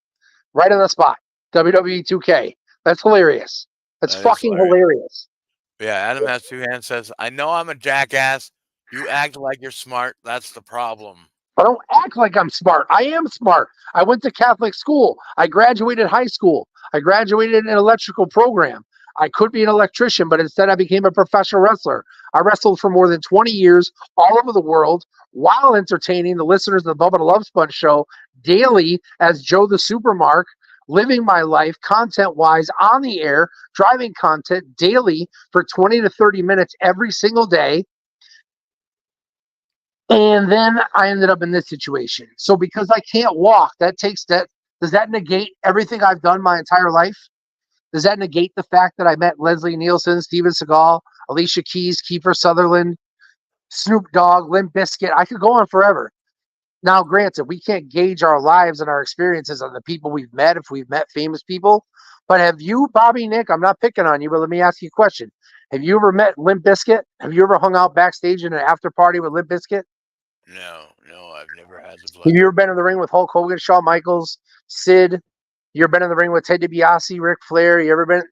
C: right on the spot. WWE 2K. That's hilarious. That's fucking hilarious.
D: Yeah, Adam has two hands, says, I know I'm a jackass. You act like you're smart. That's the problem.
C: I don't act like I'm smart. I am smart. I went to Catholic school. I graduated high school. I graduated in an electrical program. I could be an electrician, but instead I became a professional wrestler. I wrestled for more than 20 years all over the world while entertaining the listeners of the Bubba the Love Sponge show daily as Joe the Supermark, living my life content-wise on the air, driving content daily for 20 to 30 minutes every single day. And then I ended up in this situation. So because I can't walk, does that negate everything I've done my entire life? Does that negate the fact that I met Leslie Nielsen, Steven Seagal, Alicia Keys, Kiefer Sutherland, Snoop Dogg, Limp Bizkit? I could go on forever. Now, granted, we can't gauge our lives and our experiences on the people we've met if we've met famous people. But have you, Bobby, Nick, I'm not picking on you, but let me ask you a question. Have you ever met Limp Bizkit? Have you ever hung out backstage in an after party with Limp Bizkit?
D: No, I've never had the
C: pleasure. Have you ever been in the ring with Hulk Hogan, Shawn Michaels, Sid? You ever been in the ring with Ted DiBiase, Ric Flair? You ever been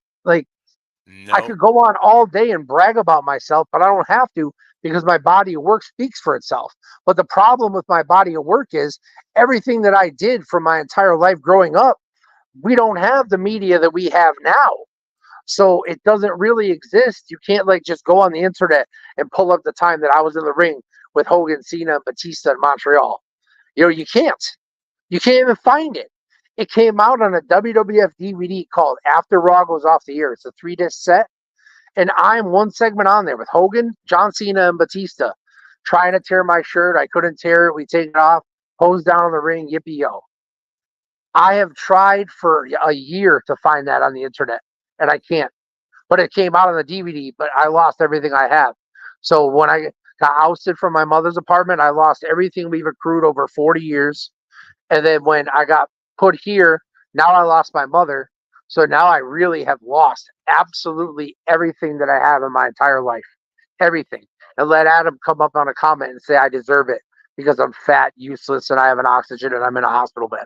D: No.
C: I could go on all day and brag about myself, but I don't have to because my body of work speaks for itself. But the problem with my body of work is everything that I did for my entire life growing up, we don't have the media that we have now. So it doesn't really exist. You can't just go on the internet and pull up the time that I was in the ring with Hogan, Cena, and Batista in Montreal. You can't. You can't even find it. It came out on a WWF DVD called After Raw Goes Off the Air. It's a 3-disc set. And I'm one segment on there with Hogan, John Cena, and Batista trying to tear my shirt. I couldn't tear it. We take it off, hose down on the ring, yippee yo. I have tried for a year to find that on the internet, and I can't. But it came out on the DVD, but I lost everything I have. So when I got ousted from my mother's apartment, I lost everything we've accrued over 40 years. And then when I got put here, now I lost my mother. So now I really have lost absolutely everything that I have in my entire life. Everything. And let Adam come up on a comment and say I deserve it because I'm fat, useless, and I have an oxygen and I'm in a hospital bed.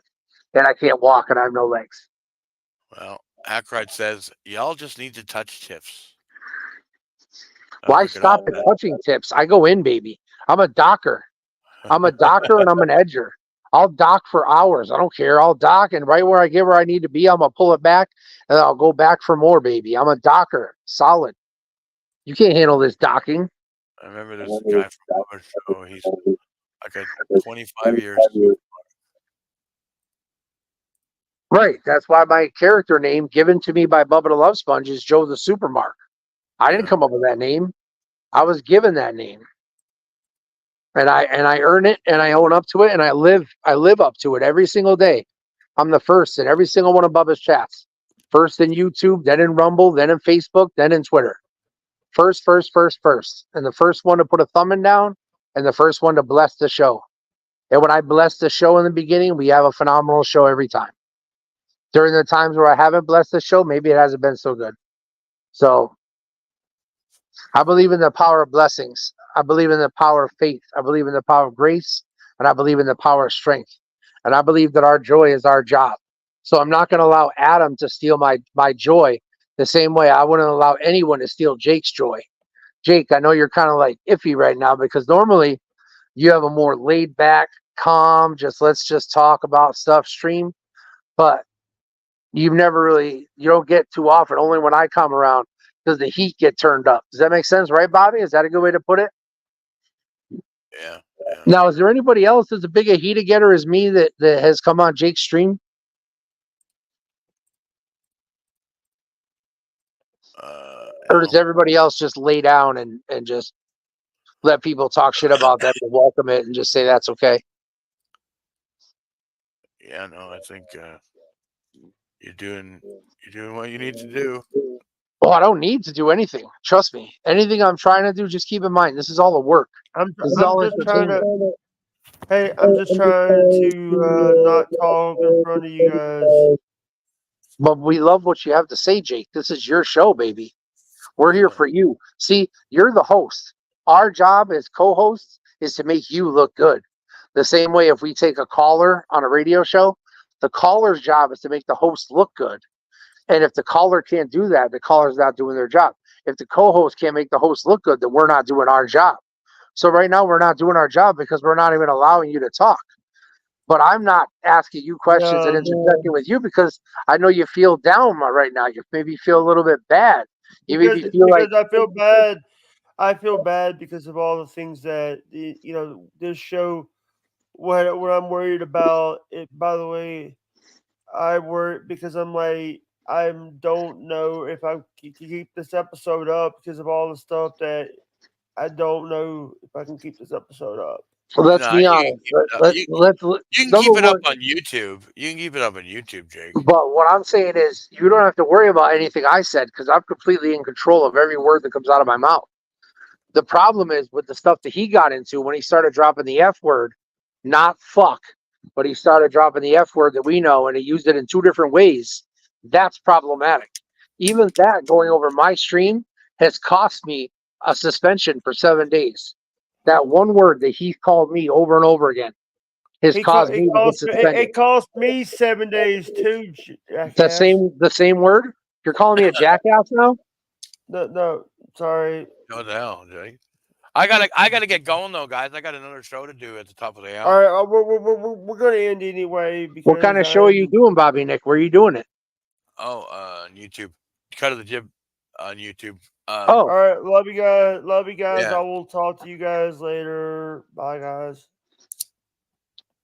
C: And I can't walk and I have no legs.
D: Well, Ackroyd says, y'all just need to touch tips.
C: Why stop at touching tips? I go in, baby. I'm a docker. I'm a doctor and I'm an edger. I'll dock for hours. I don't care. I'll dock, and right where I get where I need to be, I'm going to pull it back, and I'll go back for more, baby. I'm a docker. Solid. You can't handle this docking.
D: I remember there's a guy from our show. He's like a 25 years.
C: Right. That's why my character name given to me by Bubba the Love Sponge is Joe the Supermark. I didn't come up with that name. I was given that name. And I earn it and I own up to it and I live up to it every single day. I'm the first in every single one of Bubba's chats. First in YouTube, then in Rumble, then in Facebook, then in Twitter. First. And the first one to put a thumbing down and the first one to bless the show. And when I bless the show in the beginning, we have a phenomenal show every time. During the times where I haven't blessed the show, maybe it hasn't been so good. So I believe in the power of blessings. I believe in the power of faith. I believe in the power of grace. And I believe in the power of strength. And I believe that our joy is our job. So I'm not going to allow Adam to steal my joy the same way I wouldn't allow anyone to steal Jake's joy. Jake, I know you're kind of like iffy right now because normally you have a more laid back, calm, let's just talk about stuff stream. But you don't get too often, only when I come around does the heat get turned up. Does that make sense, right, Bobby? Is that a good way to put it?
D: Yeah.
C: Now, is there anybody else as big a heater getter as me that has come on Jake's stream? Or does everybody else just lay down and just let people talk shit about them and welcome it and just say that's okay?
D: Yeah, no, I think you're doing what you need to do.
C: Well, I don't need to do anything. Trust me. Anything I'm trying to do, just keep in mind, this is all a work.
B: I'm just trying to not talk in front of you guys.
C: But we love what you have to say, Jake. This is your show, baby. We're here for you. See, you're the host. Our job as co-hosts is to make you look good. The same way if we take a caller on a radio show, the caller's job is to make the host look good. And if the caller can't do that, the caller's not doing their job. If the co-host can't make the host look good, then we're not doing our job. So right now we're not doing our job because we're not even allowing you to talk. But I'm not asking you questions and interjecting with you because I know you feel down right now. You maybe feel a little bit bad.
B: Because I feel bad. I feel bad because of all the things that this show. What I'm worried about. By the way, I worry because I'm like I don't know if I can keep this episode up because of all the stuff that I don't know if I can keep this episode up.
C: Well, let's be honest.
D: You can keep it up on YouTube. You can keep it up on YouTube, Jake.
C: But what I'm saying is you don't have to worry about anything I said because I'm completely in control of every word that comes out of my mouth. The problem is with the stuff that he got into when he started dropping the F word, not fuck, but he started dropping the F word that we know and he used it in two different ways. That's problematic. Even that going over my stream has cost me a suspension for 7 days. That one word that he called me over and over again has caused me to get suspended.
B: It cost me 7 days too.
C: The same word? You're calling me a jackass now?
B: No, sorry.
D: What the hell, Jake? I gotta get going though, guys. I got another show to do at the top of the hour.
B: All right, we're gonna end anyway.
C: What kind of show are you doing, Bobby Nick? Where are you doing it?
D: Oh, on YouTube. Cut of the Jib on YouTube.
B: All right, love you guys.
D: Yeah.
B: I will talk to you guys later. Bye, guys.